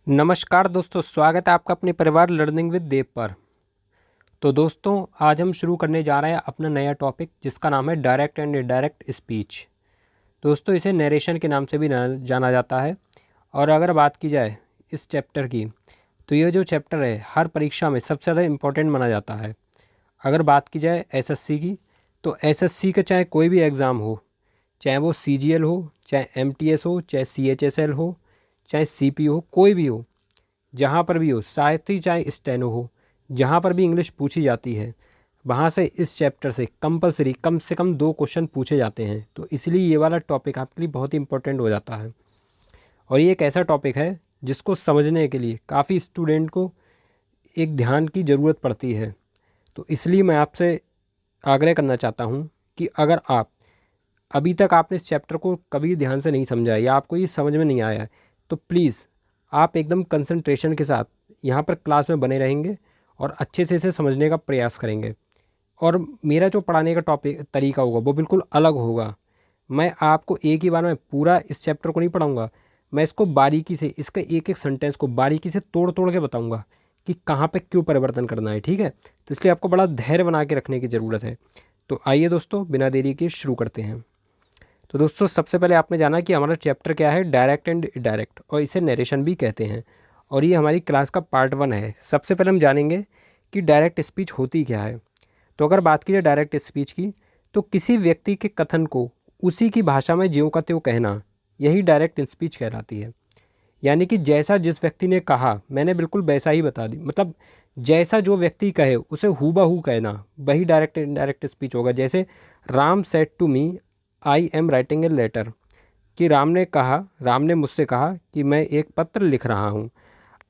नमस्कार दोस्तों, स्वागत है आपका अपने परिवार लर्निंग विद देव पर। तो दोस्तों, आज हम शुरू करने जा रहे हैं अपना नया टॉपिक जिसका नाम है डायरेक्ट एंड इनडायरेक्ट स्पीच। दोस्तों, इसे नरेशन के नाम से भी जाना जाता है। और अगर बात की जाए इस चैप्टर की, तो ये जो चैप्टर है हर परीक्षा में सबसे ज़्यादा इम्पोर्टेंट माना जाता है। अगर बात की जाए एसएससी की, तो एसएससी का चाहे कोई भी एग्ज़ाम हो, चाहे वो सीजीएल हो, चाहे एमटीएस हो, चाहे सीएचएसएल हो, चाहे सीपी हो, कोई भी हो, जहाँ पर भी हो, साथ ही चाहे स्टेनो हो, जहाँ पर भी इंग्लिश पूछी जाती है, वहाँ से इस चैप्टर से कंपलसरी कम से कम 2 क्वेश्चन पूछे जाते हैं। तो इसलिए ये वाला टॉपिक आपके लिए बहुत ही इंपॉर्टेंट हो जाता है। और ये एक ऐसा टॉपिक है जिसको समझने के लिए काफ़ी स्टूडेंट को एक ध्यान की ज़रूरत पड़ती है। तो इसलिए मैं आपसे आग्रह करना चाहता हूँ कि अगर आप अभी तक आपने इस चैप्टर को कभी ध्यान से नहीं समझा है या आपको ये समझ में नहीं आया है, तो प्लीज़ आप एकदम कंसंट्रेशन के साथ यहाँ पर क्लास में बने रहेंगे और अच्छे से इसे समझने का प्रयास करेंगे। और मेरा जो पढ़ाने का टॉपिक तरीका होगा वो बिल्कुल अलग होगा। मैं आपको एक ही बार में पूरा इस चैप्टर को नहीं पढ़ाऊँगा, मैं इसको बारीकी से, इसका एक एक सेंटेंस को बारीकी से तोड़ तोड़ के बताऊँगा कि कहाँ पे क्यों परिवर्तन करना है। ठीक है, तो इसलिए आपको बड़ा धैर्य बना के रखने की ज़रूरत है। तो आइए दोस्तों, बिना देरी के शुरू करते हैं। तो दोस्तों, सबसे पहले आपने जाना कि हमारा चैप्टर क्या है, डायरेक्ट एंड इनडायरेक्ट, और इसे नरेशन भी कहते हैं। और ये हमारी क्लास का पार्ट 1 है। सबसे पहले हम जानेंगे कि डायरेक्ट स्पीच होती क्या है। तो अगर बात की जाए डायरेक्ट स्पीच की, तो किसी व्यक्ति के कथन को उसी की भाषा में ज्यों का त्यों कहना, यही डायरेक्ट स्पीच कहलाती है। यानी कि जैसा जिस व्यक्ति ने कहा मैंने बिल्कुल वैसा ही बता दी, मतलब जैसा जो व्यक्ति कहे उसे हूबहू कहना, वही डायरेक्ट इनडायरेक्ट स्पीच होगा। जैसे Ram said to me I am writing a letter, कि राम ने मुझसे कहा कि मैं एक पत्र लिख रहा हूँ।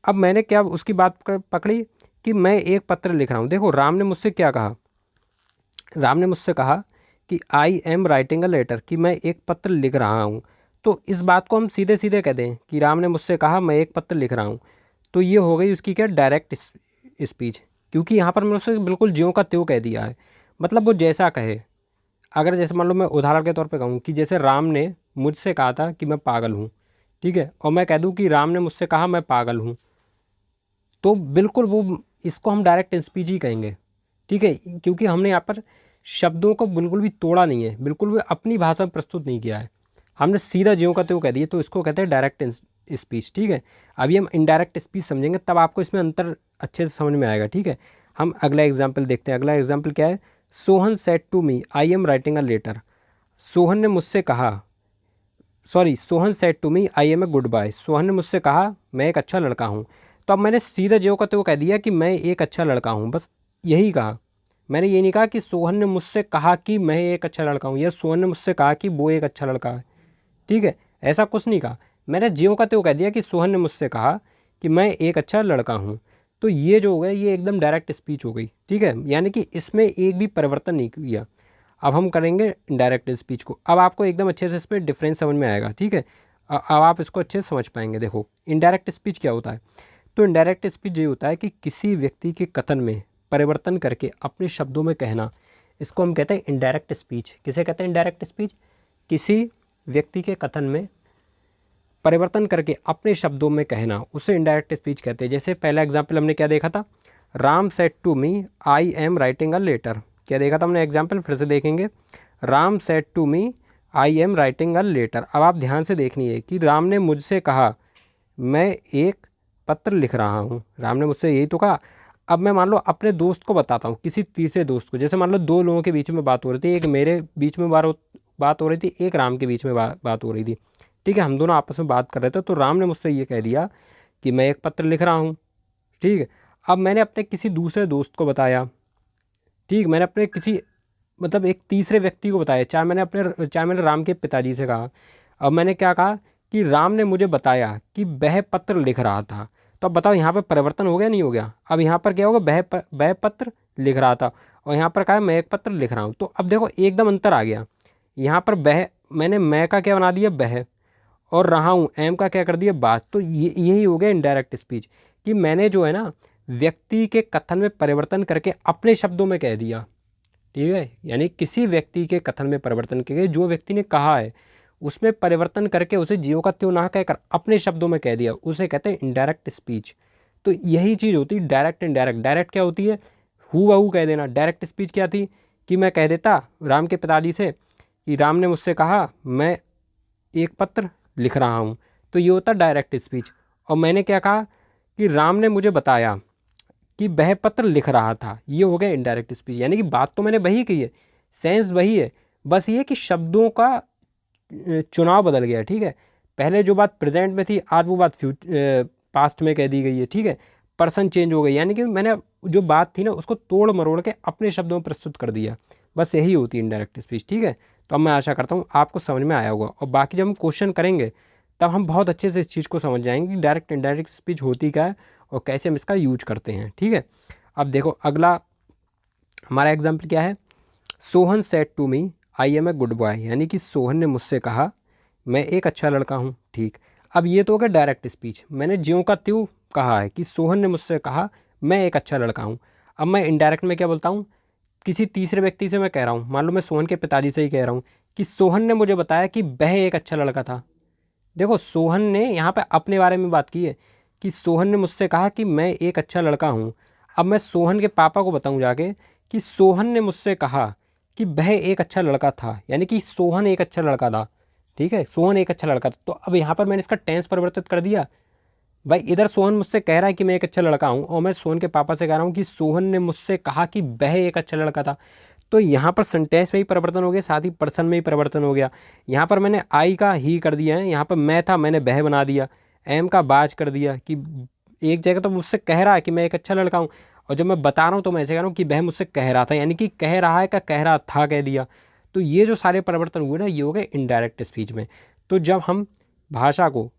अब मैंने क्या उसकी बात पकड़ी कि मैं एक पत्र लिख रहा हूँ। देखो, राम ने मुझसे क्या कहा, राम ने मुझसे कहा कि I am writing a letter, कि मैं एक पत्र लिख रहा हूँ। तो इस बात को हम सीधे सीधे कह दें कि राम ने मुझसे कहा मैं एक पत्र लिख रहा हूँ, तो ये हो गई उसकी क्या, डायरेक्ट स्पीच। क्योंकि यहाँ पर मैंने उससे बिल्कुल ज्यों का त्यों कह दिया है, मतलब वो जैसा कहे। अगर जैसे मान लो मैं उदाहरण के तौर पे कहूँ कि जैसे राम ने मुझसे कहा था कि मैं पागल हूँ, ठीक है, और मैं कह दूँ कि राम ने मुझसे कहा मैं पागल हूँ, तो बिल्कुल वो, इसको हम डायरेक्ट स्पीच ही कहेंगे। ठीक है, क्योंकि हमने यहाँ पर शब्दों को बिल्कुल भी तोड़ा नहीं है, बिल्कुल भी अपनी भाषा में प्रस्तुत नहीं किया है, हमने सीधा ज्यों का त्यों कह दिया, तो इसको कहते हैं डायरेक्ट स्पीच। ठीक है, अभी हम इनडायरेक्ट स्पीच समझेंगे, तब आपको इसमें अंतर अच्छे से समझ में आएगा। ठीक है, हम अगला एग्जाम्पल देखते हैं। अगला एग्जाम्पल क्या है, Sohan said to me I am writing a letter. Sohan ने मुझसे कहा, Sohan said to me I am a good boy, Sohan ने मुझसे कहा मैं एक अच्छा लड़का हूँ। तो अब मैंने सीधा ज्यों का त्यों कह दिया कि मैं एक अच्छा लड़का हूँ, बस यही कहा। मैंने ये नहीं कहा कि सोहन ने मुझसे कहा कि मैं एक अच्छा लड़का हूँ, या सोहन ने मुझसे कहा कि वो एक अच्छा लड़का है। ठीक है, ऐसा कुछ नहीं कहा, मैंने ज्यों का त्यों कह दिया कि सोहन ने मुझसे कहा कि मैं एक अच्छा लड़का हूँ। तो ये जो हो गया, ये एकदम डायरेक्ट स्पीच हो गई। ठीक है, यानी कि इसमें एक भी परिवर्तन नहीं किया। अब हम करेंगे इनडायरेक्ट स्पीच को। अब आपको एकदम अच्छे से इस पर डिफरेंस समझ में आएगा। ठीक है, अब आप इसको अच्छे से समझ पाएंगे। देखो, इनडायरेक्ट स्पीच क्या होता है। तो इनडायरेक्ट स्पीच ये होता है कि किसी व्यक्ति के कथन में परिवर्तन करके अपने शब्दों में कहना, इसको हम कहते हैं इनडायरेक्ट स्पीच। किसे कहते हैं इनडायरेक्ट स्पीच, किसी व्यक्ति के कथन में परिवर्तन करके अपने शब्दों में कहना, उसे इनडायरेक्ट स्पीच कहते हैं। जैसे पहला एग्जाम्पल हमने क्या देखा था, Ram said to me I am writing a letter. क्या देखा था हमने एग्जाम्पल, फिर से देखेंगे। Ram said to me I am writing a letter. अब आप ध्यान से देखनी कि राम ने मुझसे कहा मैं एक पत्र लिख रहा हूँ, राम ने मुझसे यही तो कहा। अब मैं मान लो अपने दोस्त को बताता हूँ, किसी तीसरे दोस्त को, जैसे मान लो दो लोगों के बीच में बात हो रही थी, एक मेरे बीच में बात हो रही थी, एक राम के बीच में बात हो रही थी। ठीक है, हम दोनों आपस में बात कर रहे थे, तो राम ने मुझसे ये कह दिया कि मैं एक पत्र लिख रहा हूँ। ठीक है, अब मैंने अपने किसी दूसरे दोस्त को बताया, ठीक, मैंने अपने किसी, मतलब एक तीसरे व्यक्ति को बताया, चाहे मैंने राम के पिताजी से कहा। अब मैंने क्या कहा कि राम ने मुझे बताया कि वह पत्र लिख रहा था। तो अब बताओ, यहाँ पर परिवर्तन हो गया नहीं हो गया। अब यहाँ पर क्या होगा, वह पत्र लिख रहा था, और यहाँ पर कहा है, मैं एक पत्र लिख रहा हूँ। तो अब देखो एकदम अंतर आ गया। यहाँ पर वह, मैंने मैं का क्या बना दिया, वह, और रहा हूँ एम का क्या कर दिया, बात। तो ये यही हो गया इनडायरेक्ट स्पीच, कि मैंने जो है ना, व्यक्ति के कथन में परिवर्तन करके अपने शब्दों में कह दिया। ठीक है, यानी किसी व्यक्ति के कथन में परिवर्तन करके जो व्यक्ति ने कहा है उसमें परिवर्तन करके उसे ज्यों का त्यों ना कहकर अपने शब्दों में कह दिया, उसे कहते हैं इनडायरेक्ट स्पीच। तो यही चीज़ होती है डायरेक्ट इनडायरेक्ट। डायरेक्ट क्या होती है, हू बहू कह देना। डायरेक्ट स्पीच क्या थी कि मैं कह देता राम के पिताजी से कि राम ने मुझसे कहा मैं एक पत्र लिख रहा हूँ, तो ये होता डायरेक्ट स्पीच। और मैंने क्या कहा कि राम ने मुझे बताया कि वह पत्र लिख रहा था, ये हो गया इनडायरेक्ट स्पीच। यानी कि बात तो मैंने वही की है, सेंस वही है, बस ये कि शब्दों का चुनाव बदल गया। ठीक है, पहले जो बात प्रेजेंट में थी आज वो बात पास्ट में कह दी गई है। ठीक है, पर्सन चेंज हो गई, यानी कि मैंने जो बात थी ना उसको तोड़ मरोड़ के अपने शब्दों में प्रस्तुत कर दिया। बस यही होती है इनडायरेक्ट स्पीच। ठीक है, तो अब मैं आशा करता हूँ आपको समझ में आया होगा, और बाकी जब हम क्वेश्चन करेंगे तब हम बहुत अच्छे से इस चीज़ को समझ जाएंगे कि डायरेक्ट इनडायरेक्ट स्पीच होती क्या है और कैसे हम इसका यूज करते हैं। ठीक है, अब देखो अगला हमारा एग्जाम्पल क्या है। Sohan said to me I am a good boy, यानी कि सोहन ने मुझसे कहा मैं एक अच्छा लड़का हूँ। ठीक, अब ये तो हो गया डायरेक्ट स्पीच, मैंने ज्यों का त्यों कहा है कि सोहन ने मुझसे कहा मैं एक अच्छा लड़का हूँ। अब मैं इनडायरेक्ट में क्या बोलता हूँ, किसी तीसरे व्यक्ति से मैं कह रहा हूँ, मान लो मैं सोहन के पिताजी से ही कह रहा हूँ कि सोहन ने मुझे बताया कि वह एक अच्छा लड़का था। देखो सोहन ने यहाँ पे अपने बारे में बात की है कि सोहन ने मुझसे कहा कि मैं एक अच्छा लड़का हूँ। अब मैं सोहन के पापा को बताऊँ जाके कि सोहन ने मुझसे कहा कि वह एक अच्छा लड़का था, यानी कि सोहन एक अच्छा लड़का था। ठीक है, सोहन एक अच्छा लड़का था। तो अब यहाँ पर मैंने इसका टेंस परिवर्तित कर दिया। भाई इधर सोहन मुझसे कह रहा है कि मैं एक अच्छा लड़का हूँ, और मैं सोहन के पापा से कह रहा हूँ कि सोहन ने मुझसे कहा कि वह एक अच्छा लड़का था। तो यहाँ पर सेंटेंस में ही परिवर्तन हो गया, साथ ही पर्सन में ही परिवर्तन हो गया। यहाँ पर मैंने आई का ही कर दिया है, यहाँ पर मैं था मैंने वह बना दिया, एम का बाज कर दिया कि एक जगह तो मुझसे कह रहा है कि मैं एक अच्छा लड़का हूँ, और जब मैं बता रहा हूँ तो मैं ऐसे कह रहा हूँ कि वह मुझसे कह रहा था, यानी कि कह रहा है का कह रहा था कह दिया। तो ये जो सारे परिवर्तन हुए ना ये हो गए इनडायरेक्ट स्पीच में। तो जब हम भाषा को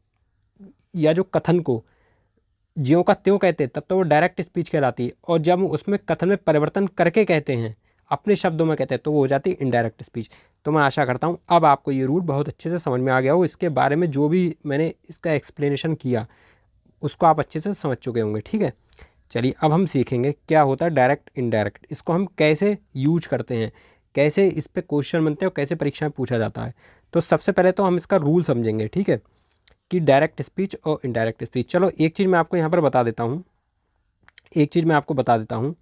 या जो कथन को ज्यों का त्यों कहते हैं तब तो वो डायरेक्ट स्पीच कहलाती है, और जब हम उसमें कथन में परिवर्तन करके कहते हैं अपने शब्दों में कहते हैं तो वो हो जाती है इनडायरेक्ट स्पीच। तो मैं आशा करता हूँ अब आपको ये रूल बहुत अच्छे से समझ में आ गया हो, इसके बारे में जो भी मैंने इसका एक्सप्लेनेशन किया उसको आप अच्छे से समझ चुके होंगे। ठीक है, चलिए अब हम सीखेंगे क्या होता है डायरेक्ट इनडायरेक्ट, इसको हम कैसे यूज करते हैं, कैसे इस पर क्वेश्चन बनते हैं और कैसे परीक्षा में पूछा जाता है। तो सबसे पहले तो हम इसका रूल समझेंगे। ठीक है, कि डायरेक्ट स्पीच और इनडायरेक्ट स्पीच। चलो एक चीज़ मैं आपको यहाँ पर बता देता हूँ, एक चीज़ मैं आपको बता देता हूँ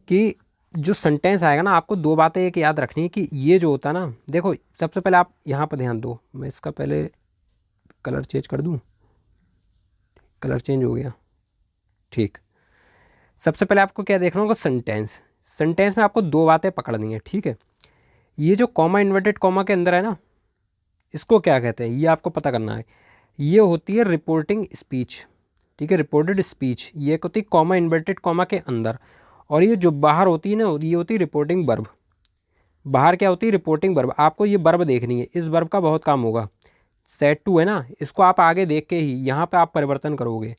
कि जो सेंटेंस आएगा ना आपको दो बातें एक याद रखनी है कि ये जो होता है ना, देखो सबसे पहले आप यहाँ पर ध्यान दो, मैं इसका पहले कलर चेंज कर दूँ, कलर चेंज हो गया। ठीक, सबसे पहले आपको क्या देखना होगा, सेंटेंस। सेंटेंस में आपको दो बातें पकड़नी है। ठीक है, ये जो कॉमा इन्वर्टेड कॉमा के अंदर है ना इसको क्या कहते हैं ये आपको पता करना है। ये होती है रिपोर्टिंग स्पीच। ठीक है, रिपोर्टेड स्पीच ये होती है कॉमा इन्वर्टेड कॉमा के अंदर, और ये जो बाहर होती है ना ये होती है रिपोर्टिंग वर्ब। बाहर क्या होती है, रिपोर्टिंग वर्ब। आपको ये वर्ब देखनी है, इस वर्ब का बहुत काम होगा। सेट टू है ना, इसको आप आगे देख के ही यहाँ पे आप परिवर्तन करोगे,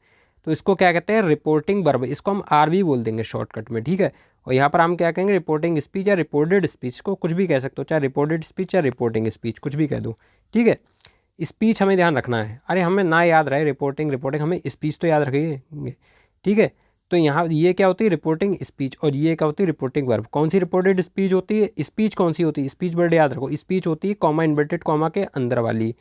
तो इसको क्या कहते हैं, रिपोर्टिंग वर्ब। इसको हम आरवी बोल देंगे शॉर्टकट में। ठीक है, और यहाँ पर हम क्या कहेंगे, रिपोर्टिंग स्पीच या रिपोर्टेड स्पीच, को कुछ भी कह सकते हो, चाहे रिपोर्टेड स्पीच या रिपोर्टिंग स्पीच कुछ भी कह दो। ठीक है, स्पीच हमें ध्यान रखना है, अरे हमें ना याद रहे रिपोर्टिंग रिपोर्टिंग, हमें स्पीच तो याद रखिए। ठीक है, तो यहाँ ये क्या होती है, रिपोर्टिंग स्पीच, और ये क्या होती है, रिपोर्टिंग वर्ब। कौन सी रिपोर्टेड स्पीच होती है, स्पीच कौन सी होती है, स्पीच वर्ड याद रखो, स्पीच होती है कॉमा इन्वर्टेड कॉमा के अंदर वाली,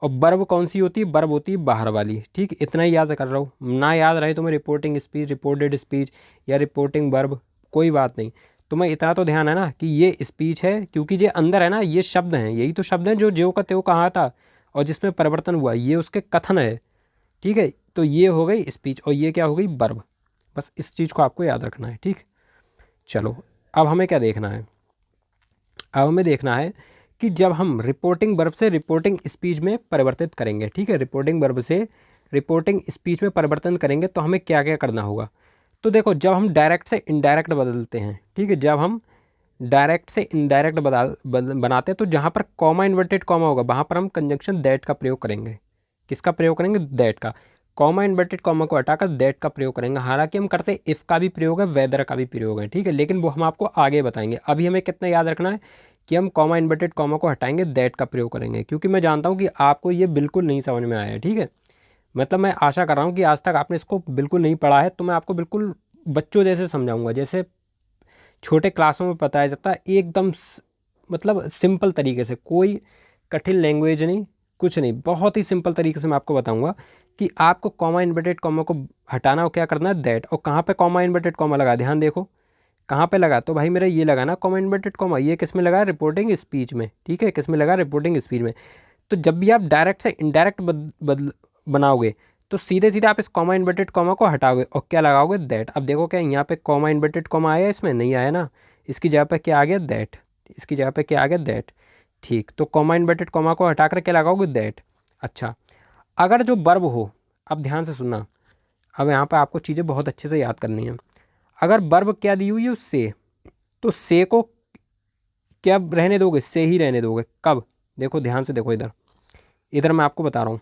और वर्ब कौन सी होती है, वर्ब होती है बाहर वाली। ठीक, इतना ही याद कर रहा हूँ, ना याद रहे तो मैं रिपोर्टिंग स्पीच, रिपोर्टेड स्पीच या रिपोर्टिंग वर्ब कोई बात नहीं, तुम्हें इतना तो ध्यान है ना कि ये स्पीच है, क्योंकि ये अंदर है ना, ये शब्द हैं, यही तो शब्द हैं जो ज्यों का त्यों कहा था और जिसमें परिवर्तन हुआ, ये उसके कथन है। ठीक है, तो ये हो गई स्पीच और ये क्या हो गई, वर्ब। बस इस चीज़ को आपको याद रखना है। ठीक, चलो अब हमें क्या देखना है, अब हमें देखना है कि जब हम रिपोर्टिंग वर्ब से रिपोर्टिंग स्पीच में परिवर्तित करेंगे, ठीक है, रिपोर्टिंग वर्ब से रिपोर्टिंग स्पीच में परिवर्तन करेंगे तो हमें क्या क्या करना होगा। तो देखो जब हम डायरेक्ट से इनडायरेक्ट बदलते हैं, ठीक है, जब हम डायरेक्ट से इनडायरेक्ट बनाते हैं तो जहाँ पर कॉमा इन्वर्टेड कॉमा होगा वहाँ पर हम कंजंक्शन दैट का प्रयोग करेंगे। किसका प्रयोग करेंगे, दैट का। कॉमा इन्वर्टेड कॉमा को हटाकर दैट का प्रयोग करेंगे। हालांकि हम करते हैं इफ़ का भी प्रयोग है, वेदर का भी प्रयोग है, ठीक है, लेकिन वो हम आपको आगे बताएंगे। अभी हमें कितना याद रखना है कि हम कॉमा इन्वर्टेड कॉमा को हटाएंगे, दैट का प्रयोग करेंगे, क्योंकि मैं जानता हूँ कि आपको ये बिल्कुल नहीं समझ में आया है। ठीक है, मतलब मैं आशा कर रहा हूँ कि आज तक आपने इसको बिल्कुल नहीं पढ़ा है, तो मैं आपको बिल्कुल बच्चों जैसे समझाऊंगा, जैसे छोटे क्लासों में बताया जाता है, एकदम मतलब सिंपल तरीके से, कोई कठिन लैंग्वेज नहीं, कुछ नहीं, बहुत ही सिंपल तरीके से मैं आपको बताऊंगा कि आपको कॉमा इन्वर्टेड कॉमा को हटाना और क्या करना है, दैट। और कहाँ पे कॉमा इन्वर्टेड कॉमा लगा, ध्यान देखो कहाँ पे लगा, तो भाई मेरा ये लगा ना कॉमा इन्वर्टेड कॉमा, ये किस में लगा, रिपोर्टिंग स्पीच में, ठीक है, किस में लगा, रिपोर्टिंग स्पीच में। तो जब भी आप डायरेक्ट से इनडायरेक्ट बदल बनाओगे तो सीधे सीधे आप इस कॉमा इन्वर्टेड कॉमा को हटाओगे और क्या लगाओगे, दैट। अब देखो क्या यहाँ पे कॉमा इन्वर्टेड कॉमा आया, इसमें नहीं आया ना, इसकी जगह पे क्या आ गया, दैट, इसकी जगह पे क्या आ गया, दैट। ठीक, तो कॉमा इन्वर्टेड कॉमा को हटा कर क्या लगाओगे, दैट। अच्छा, अगर जो वर्ब हो, अब ध्यान से सुनना, अब यहाँ पे आपको चीज़ें बहुत अच्छे से याद करनी है। अगर वर्ब क्या दी हुई है उससे, तो से को क्या रहने दोगे, से ही रहने दोगे। कब, देखो ध्यान से देखो, इधर इधर मैं आपको बता रहा हूँ।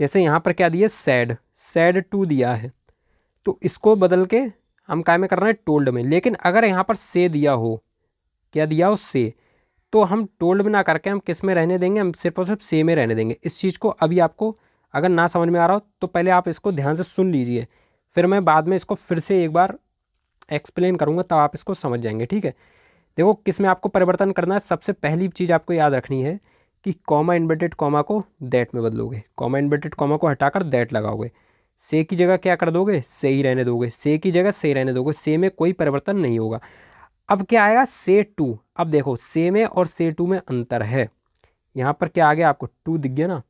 जैसे यहाँ पर क्या दिया, सैड, सैड टू दिया है, तो इसको बदल के हम काय में कर रहे हैं, टोल्ड में। लेकिन अगर यहाँ पर से दिया हो, क्या दिया हो, से, तो हम टोल्ड में ना करके हम किस में रहने देंगे, हम सिर्फ और सिर्फ से में रहने देंगे। इस चीज़ को अभी आपको अगर ना समझ में आ रहा हो तो पहले आप इसको ध्यान से सुन लीजिए, फिर मैं बाद में इसको फिर से एक बार एक्सप्लेन करूँगा, तब आप इसको समझ जाएंगे, ठीक है। देखो किस में आपको परिवर्तन करना है, सबसे पहली चीज़ आपको याद रखनी है कि कॉमा इन्वर्टेड कॉमा को दैट में बदलोगे, कॉमा इन्वर्टेड कॉमा को हटाकर दैट लगाओगे। से की जगह क्या कर दोगे, से ही रहने दोगे, से की जगह से रहने दोगे, से में कोई परिवर्तन नहीं होगा। अब क्या आएगा, से टू। अब देखो से में और से टू में अंतर है, यहाँ पर क्या आ गया आपको, टू दिख गया ना,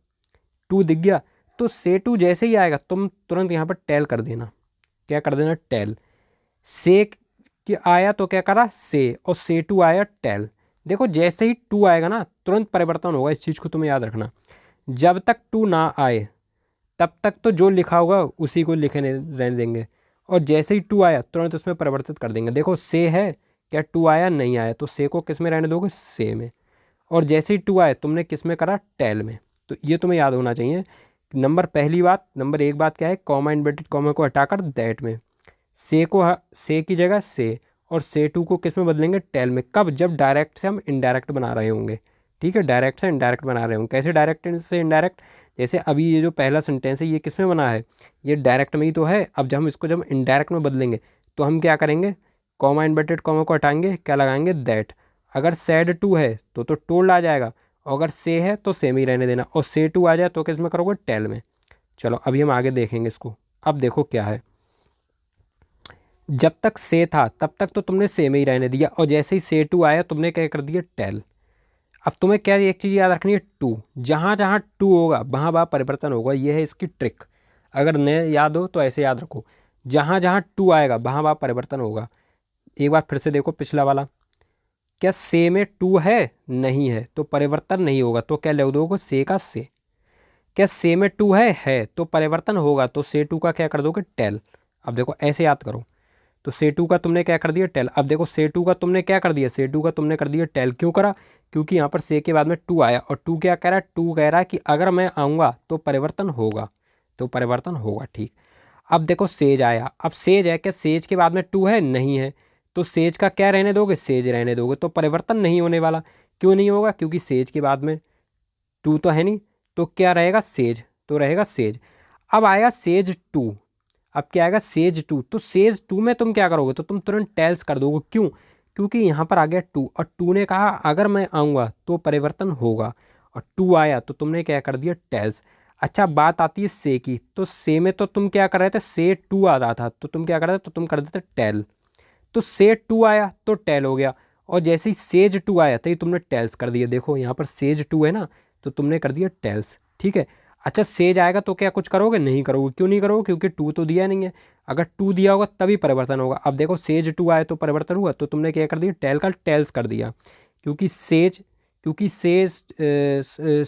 टू दिख गया, तो से टू जैसे ही आएगा तुम तुरंत यहाँ पर टेल कर देना, क्या कर देना, टेल। से कि आया तो क्या करा, से, और से टू आया, टेल। देखो जैसे ही टू आएगा ना तुरंत परिवर्तन होगा, इस चीज़ को तुम्हें याद रखना। जब तक टू ना आए तब तक तो जो लिखा होगा उसी को लिखने रहने देंगे, और जैसे ही टू आया तुरंत उसमें परिवर्तित कर देंगे। देखो से है, क्या टू आया, नहीं आया, तो से को किस में रहने दोगे, से में, और जैसे ही टू आए तुमने किस में करा, टेल में। तो ये तुम्हें याद होना चाहिए। नंबर पहली बात, नंबर एक बात क्या है, कॉमा इन्वर्टेड कॉमा को हटाकर दैट में, से को से की जगह से, और से टू को किस में बदलेंगे, टेल में। कब, जब डायरेक्ट से हम इनडायरेक्ट बना रहे होंगे, ठीक है, डायरेक्ट से इनडायरेक्ट बना रहे होंगे। कैसे डायरेक्ट से इनडायरेक्ट, जैसे अभी ये जो पहला सेंटेंस है ये किस में बना है, ये डायरेक्ट में ही तो है। अब जब हम इसको जब इनडायरेक्ट में बदलेंगे तो हम क्या करेंगे, कॉमा इन्वर्टेड कॉमा को हटाएंगे, क्या लगाएंगे, दैट। अगर सैड टू है तो टोल्ड आ जाएगा, और अगर से है तो सेम ही रहने देना, और से टू आ जाए तो किस में करोगे, टेल में। चलो अभी हम आगे देखेंगे इसको। अब देखो क्या है, जब तक से था तब तक तो तुमने से में ही रहने दिया, और जैसे ही से टू आया तुमने क्या कर दिया, टेल। अब तुम्हें क्या एक चीज़ याद रखनी है, टू, जहाँ जहाँ टू होगा वहाँ वहाँ परिवर्तन होगा, ये है इसकी ट्रिक। अगर न याद हो तो ऐसे याद रखो, जहाँ जहाँ टू आएगा वहाँ वहाँ परिवर्तन होगा। एक बार फिर से देखो पिछला वाला, क्या से में टू है, नहीं है, तो परिवर्तन नहीं होगा, तो क्या ले दोगे, से का से। क्या से में टू है तो परिवर्तन होगा, तो से टू का क्या कर दोगे, टेल। अब देखो ऐसे याद करो, तो से टू का तुमने क्या कर दिया, टेल। अब देखो से टू का तुमने क्या कर दिया, से टू का तुमने कर दिया टेल। क्यों करा, क्योंकि यहाँ पर से के बाद में टू आया, और टू क्या कह रहा है, टू कह रहा है कि अगर मैं आऊँगा तो परिवर्तन होगा, तो परिवर्तन होगा, ठीक। अब देखो सेज आया, अब सेज है, क्या सेज के बाद में टू है, नहीं है, तो सेज का क्या रहने दोगे, सेज रहने दोगे, तो परिवर्तन नहीं होने वाला। क्यों नहीं होगा, क्योंकि सेज के बाद में टू तो है नहीं, तो क्या रहेगा, सेज, तो रहेगा सेज। अब आएगा सेज टू, अब क्या आएगा, सेज टू, तो सेज टू में तुम क्या करोगे, तो तुम तुरंत टेल्स कर दोगे। क्यों, क्योंकि यहाँ पर आ गया टू, और टू ने कहा अगर मैं आऊँगा तो परिवर्तन होगा, और टू आया तो तुमने क्या कर दिया, टेल्स। अच्छा बात आती है से की, तो से में तो तुम क्या कर रहे थे, से टू आ रहा था, तो तुम क्या कर रहे थे, तो तुम कर देते टेल। तो से टू आया तो टेल हो गया, और जैसे ही सेज टू आया तो ये तुमने टेल्स कर दिया। देखो यहाँ पर सेज टू है ना, तो तुमने कर दिया टेल्स, ठीक है। अच्छा सेज आएगा तो क्या कुछ करोगे, नहीं करोगे। क्यों नहीं करोगे, क्योंकि टू तो दिया नहीं है, अगर टू दिया होगा तभी परिवर्तन होगा। अब देखो सेज टू आए तो परिवर्तन हुआ, तो तुमने क्या कर दिया, टेल का टेल्स कर दिया। क्योंकि सेज, क्योंकि सेज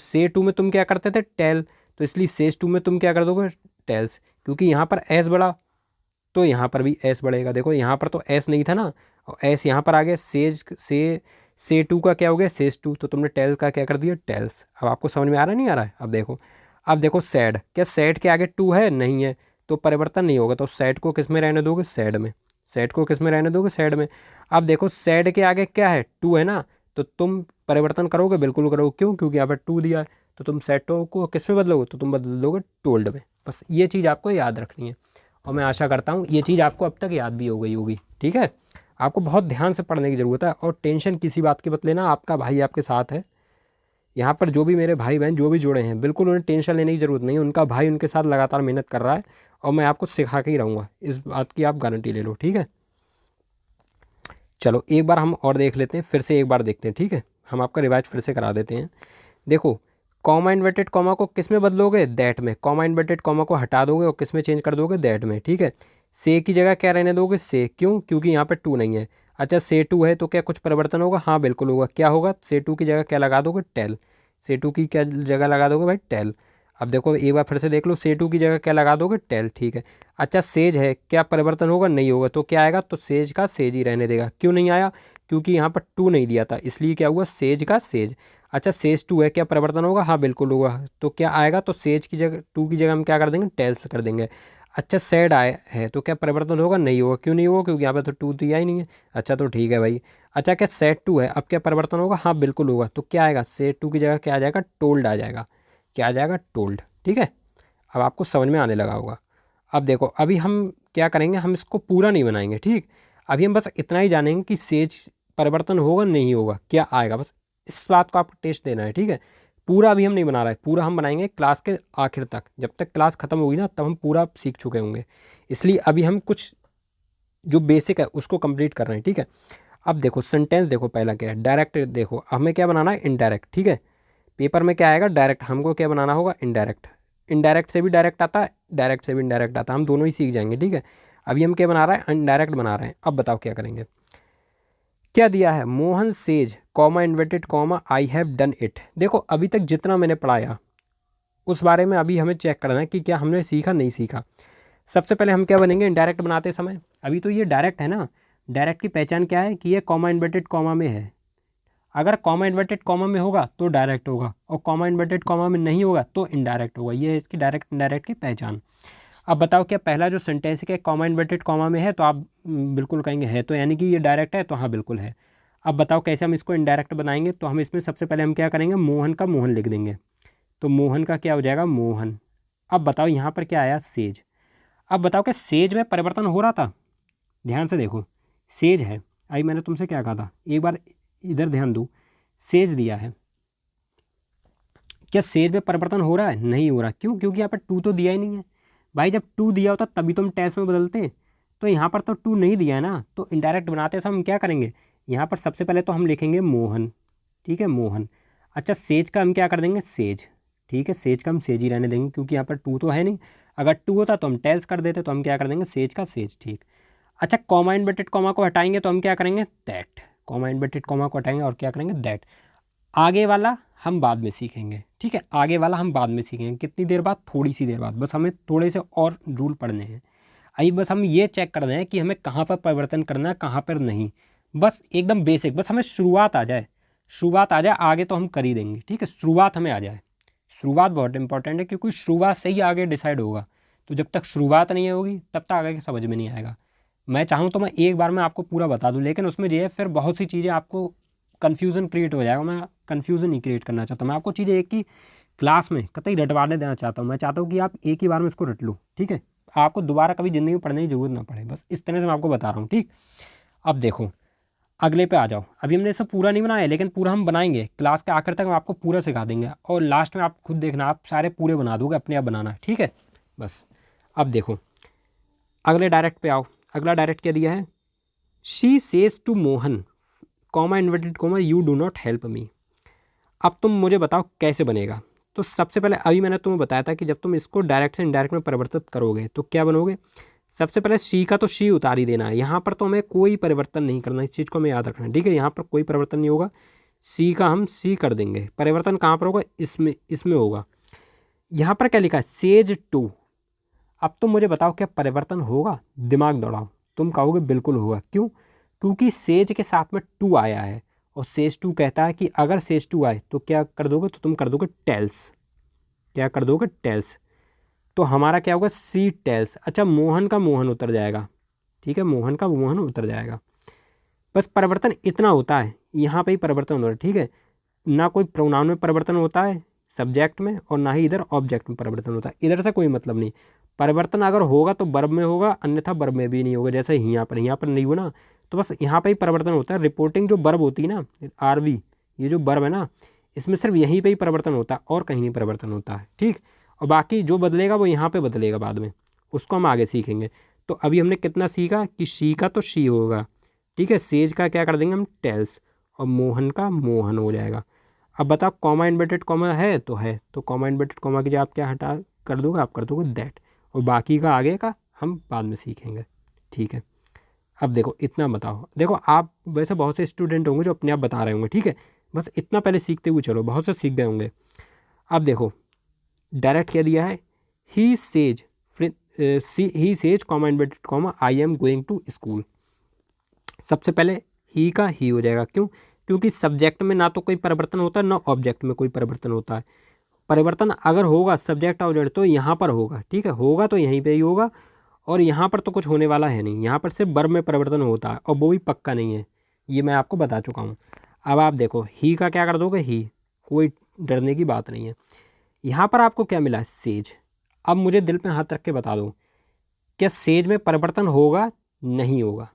से टू में तुम क्या करते थे, टेल, तो इसलिए सेज टू में तुम क्या कर दोगे, टेल्स। क्योंकि यहाँ पर एस बढ़ा तो यहाँ पर भी एस बढ़ेगा। देखो यहाँ पर तो एस नहीं था ना, और एस यहाँ पर आ गया, सेज से टू का क्या हो गया, सेज टू, तो तुमने टेल का क्या कर दिया, टेल्स। अब आपको समझ में आ रहा है, नहीं आ रहा है, अब देखो। अब देखो सैड, क्या सैड के आगे टू है, नहीं है, तो परिवर्तन नहीं होगा, तो सैड को किस में रहने दोगे, सैड में। सैड को किस में रहने दोगे, सैड में। अब देखो सैड के आगे क्या है, टू है ना, तो तुम परिवर्तन करोगे, बिल्कुल करोगे। क्यों, क्योंकि यहाँ पर टू दिया है, तो तुम सैड को किस में बदलोगे, तो तुम बदल दोगे टोल्ड में। बस ये चीज़ आपको याद रखनी है, और मैं आशा करता हूँ ये चीज़ आपको अब तक याद भी हो गई होगी, ठीक है। आपको बहुत ध्यान से पढ़ने की ज़रूरत है, और टेंशन किसी बात की मत लेना, आपका भाई आपके साथ है, यहाँ पर जो भी मेरे भाई बहन जो भी जुड़े हैं, बिल्कुल उन्हें टेंशन लेने की ज़रूरत नहीं है। उनका भाई उनके साथ लगातार मेहनत कर रहा है और मैं आपको सिखा के ही रहूँगा, इस बात की आप गारंटी ले लो, ठीक है। चलो एक बार हम और देख लेते हैं, फिर से एक बार देखते हैं, ठीक है। हम आपका रिवाइज फिर से करा देते हैं। देखो, कॉमा इन्वर्टेड कॉमा को किस में बदलोगे, दैट में। कॉमा इन्वर्टेड कॉमा को हटा दोगे और किस में चेंज कर दोगे, दैट में, ठीक है। से की जगह क्या रहने दोगे, से, क्यों, क्योंकि यहाँ पर टू नहीं है। अच्छा, से टू है तो क्या कुछ परिवर्तन होगा, हाँ बिल्कुल होगा। क्या होगा, से टू की जगह क्या लगा दोगे, टेल। से टू की क्या जगह लगा दोगे भाई, टेल। अब देखो एक बार फिर से देख लो, से टू की जगह क्या लगा दोगे, टेल, ठीक है। अच्छा, सेज है, क्या परिवर्तन होगा, नहीं होगा, तो क्या आएगा, तो सेज का सेज ही रहने देगा। क्यों नहीं आया, क्योंकि यहाँ पर टू नहीं दिया था, इसलिए क्या हुआ, सेज का सेज। अच्छा, सेज टू है, क्या परिवर्तन होगा, हाँ बिल्कुल होगा, तो क्या आएगा, तो सेज की जगह टू की जगह हम क्या कर देंगे, टेल्स कर देंगे। अच्छा, सैड आए है तो क्या परिवर्तन होगा, नहीं होगा, क्यों नहीं होगा, क्योंकि यहाँ पे तो टू दिया ही नहीं है। अच्छा, तो ठीक है भाई। अच्छा, क्या सैड टू है, अब क्या परिवर्तन होगा, हाँ बिल्कुल होगा, तो क्या आएगा, सेड टू की जगह क्या आ जाएगा, टोल्ड आ जाएगा। क्या आ जाएगा, टोल्ड, ठीक है। अब आपको समझ में आने लगा होगा। अब देखो, अभी हम क्या करेंगे, हम इसको पूरा नहीं बनाएंगे, ठीक। अभी हम बस इतना ही जानेंगे कि सेज परिवर्तन होगा नहीं होगा, क्या आएगा, बस इस बात को आपको टेस्ट देना है, ठीक है। पूरा अभी हम नहीं बना रहे, पूरा हम बनाएंगे क्लास के आखिर तक, जब तक क्लास ख़त्म होगी ना तब हम पूरा सीख चुके होंगे। इसलिए अभी हम कुछ जो बेसिक है उसको कंप्लीट कर रहे हैं, ठीक है। अब देखो सेंटेंस, देखो पहला क्या है, डायरेक्ट। देखो हमें क्या बनाना है, इनडायरेक्ट, ठीक है। पेपर में क्या आएगा, डायरेक्ट, हमको क्या बनाना होगा, इनडायरेक्ट। इनडायरेक्ट से भी डायरेक्ट आता है, डायरेक्ट से भी इनडायरेक्ट आता है, हम दोनों ही सीख जाएंगे, ठीक है। अभी हम क्या बना रहे हैं, इनडायरेक्ट बना रहे हैं। अब बताओ क्या करेंगे। क्या दिया है, Mohan says comma inverted comma I have done it. देखो अभी तक जितना मैंने पढ़ाया उस बारे में अभी हमें चेक करना है कि क्या हमने सीखा नहीं सीखा। सबसे पहले हम क्या बनेंगे, इनडायरेक्ट बनाते समय। अभी तो ये डायरेक्ट है ना, डायरेक्ट की पहचान क्या है कि ये कॉमा इन्वर्टेड कॉमा में है। अगर कॉमा इन्वर्टेड कॉमा में होगा तो डायरेक्ट होगा, और कॉमा इन्वर्टेड कॉमा में नहीं होगा तो इनडायरेक्ट होगा। ये है इसकी डायरेक्ट इनडायरेक्ट की पहचान। अब बताओ, क्या पहला जो सेंटेंस है क्या कॉमा इन्वर्टेड कॉमा में है, तो आप बिल्कुल कहेंगे है, तो यानी कि ये डायरेक्ट है, तो हाँ बिल्कुल है। अब बताओ कैसे हम इसको इनडायरेक्ट बनाएंगे, तो हम इसमें सबसे पहले हम क्या करेंगे, मोहन का मोहन लिख देंगे। तो मोहन का क्या हो जाएगा, मोहन। अब बताओ यहाँ पर क्या आया, सेज। अब बताओ क्या सेज में परिवर्तन हो रहा था, ध्यान से देखो, सेज है। अभी मैंने तुमसे क्या कहा था, एक बार इधर ध्यान दो, सेज दिया है, क्या सेज में परिवर्तन हो रहा है, नहीं हो रहा, क्यों, क्योंकि यहाँ पर टू तो दिया ही नहीं है। भाई जब टू दिया होता तभी तो हम टेंस में बदलते, तो यहाँ पर तो टू नहीं दिया है ना, तो इनडायरेक्ट बनाते समय हम क्या करेंगे, यहाँ पर सबसे पहले तो हम लिखेंगे मोहन, ठीक है, मोहन। अच्छा, सेज का हम क्या कर देंगे, सेज, ठीक है, सेज का हम सेज ही रहने देंगे, क्योंकि यहाँ पर टू तो है नहीं। अगर टू होता तो हम टेल्स कर देते, तो हम क्या कर देंगे, सेज का सेज, ठीक। अच्छा, कॉमा इन्वर्टेड कॉमा को हटाएंगे तो हम क्या करेंगे, दैट। कॉमा इन्वर्टेड कॉमा को हटाएंगे और क्या करेंगे, दैट। आगे वाला हम बाद में सीखेंगे, ठीक है, आगे वाला हम बाद में सीखेंगे, कितनी देर बाद, थोड़ी सी देर बाद, बस हमें थोड़े से और रूल पढ़ने हैं। अभी बस हम ये चेक कर रहे हैं कि हमें कहाँ पर परिवर्तन करना है, कहाँ पर नहीं। बस एकदम बेसिक, बस हमें शुरुआत आ जाए, शुरुआत आ जाए, आगे तो हम कर ही देंगे, ठीक है, शुरुआत हमें आ जाए। शुरुआत बहुत इंपॉर्टेंट है, क्योंकि शुरुआत से ही आगे डिसाइड होगा। तो जब तक शुरुआत नहीं होगी तब तक आगे की समझ में नहीं आएगा। मैं चाहूँ तो मैं एक बार में आपको पूरा बता दूँ, लेकिन उसमें जो है फिर बहुत सी चीज़ें आपको कन्फ्यूज़न क्रिएट हो जाएगा। मैं कन्फ्यूज़न नहीं क्रिएट करना चाहता, मैं आपको चीज़ें एक ही क्लास में कतई रटवाने देना चाहता हूँ। मैं चाहता हूँ कि आप एक ही बार में इसको रट लो, ठीक है, आपको दोबारा कभी ज़िंदगी में पढ़ने की ज़रूरत ना पड़े, बस इस तरह से मैं आपको बता रहा हूँ, ठीक। अब देखो अगले पे आ जाओ। अभी हमने इसे पूरा नहीं बनाया, लेकिन पूरा हम बनाएंगे, क्लास के आखिर तक हम आपको पूरा सिखा देंगे, और लास्ट में आप खुद देखना, आप सारे पूरे बना दोगे, अपने आप बनाना, ठीक है। बस अब देखो अगले डायरेक्ट पे आओ। अगला डायरेक्ट क्या दिया है, she says to Mohan comma inverted comma you do not help me. अब तुम मुझे बताओ कैसे बनेगा। तो सबसे पहले अभी मैंने तुम्हें बताया था कि जब तुम इसको डायरेक्ट से इनडायरेक्ट में परिवर्तित करोगे तो क्या बनोगे। सबसे पहले शी का तो शी उतार ही देना है, यहाँ पर तो हमें कोई परिवर्तन नहीं करना, इस चीज़ को हमें याद रखना है, ठीक है। यहाँ पर कोई परिवर्तन नहीं होगा, सी का हम सी कर देंगे। परिवर्तन कहाँ पर होगा, इसमें, इसमें होगा। यहाँ पर क्या लिखा है, सेज टू। अब तुम मुझे बताओ क्या परिवर्तन होगा, दिमाग दौड़ाओ, तुम कहोगे बिल्कुल होगा, क्यों, क्योंकि सेज के साथ में टू आया है, और सेज टू कहता है कि अगर सेज टू आए तो क्या कर दोगे, तो तुम कर दोगे टेल्स। क्या कर दोगे, टेल्स। तो हमारा क्या होगा, सी टेल्स। अच्छा, मोहन का मोहन उतर जाएगा, ठीक है, मोहन का मोहन उतर जाएगा। बस परिवर्तन इतना होता है, यहाँ पे ही परिवर्तन हो रहा है, ठीक है। ना कोई प्रोनाउन में परिवर्तन होता है सब्जेक्ट में, और ना ही इधर ऑब्जेक्ट में परिवर्तन होता है, इधर से कोई मतलब नहीं। परिवर्तन अगर होगा तो वर्ब में होगा, अन्यथा वर्ब में भी नहीं होगा, जैसे यहाँ पर नहीं हो ना, तो बस यहाँ पे ही परिवर्तन होता है। रिपोर्टिंग जो वर्ब होती है ना, आरवी, ये जो वर्ब है ना, इसमें सिर्फ यहीं पे ही परिवर्तन होता है और कहीं नहीं परिवर्तन होता है, ठीक। और बाकी जो बदलेगा वो यहाँ पे बदलेगा बाद में, उसको हम आगे सीखेंगे। तो अभी हमने कितना सीखा कि शी का तो शी होगा, ठीक है। सेज का क्या कर देंगे हम, टेल्स, और मोहन का मोहन हो जाएगा। अब बताओ कॉमा इन्वर्टेड कॉमा है तो है, तो कॉमा इन्वर्टेड कॉमा की जगह आप क्या हटा कर दोगे, आप कर दोगे दैट, और बाकी का आगे का हम बाद में सीखेंगे, ठीक है। अब देखो इतना बताओ, देखो आप वैसे बहुत से स्टूडेंट होंगे जो अपने आप बता रहे होंगे, ठीक है, बस इतना पहले सीखते हुए चलो, बहुत से सीख गए होंगे। अब देखो डायरेक्ट क्या दिया है, he says, he says comma inverted comma I am going to school. सबसे पहले ही का ही हो जाएगा, क्यों, क्योंकि सब्जेक्ट में ना तो कोई परिवर्तन होता है ना ऑब्जेक्ट में कोई परिवर्तन होता है। परिवर्तन अगर होगा सब्जेक्ट ऑब्जेक्ट तो यहाँ पर होगा, ठीक है, होगा तो यहीं पे ही होगा, और यहाँ पर तो कुछ होने वाला है नहीं, यहाँ पर सिर्फ वर्ब में परिवर्तन होता है और वो भी पक्का नहीं है, ये मैं आपको बता चुका हूँ। अब आप देखो ही का क्या कर दोगे, ही, कोई डरने की बात नहीं है। यहाँ पर आपको क्या मिला, सेज। अब मुझे दिल पे हाथ रख के बता दो, क्या सेज में परिवर्तन होगा, नहीं होगा,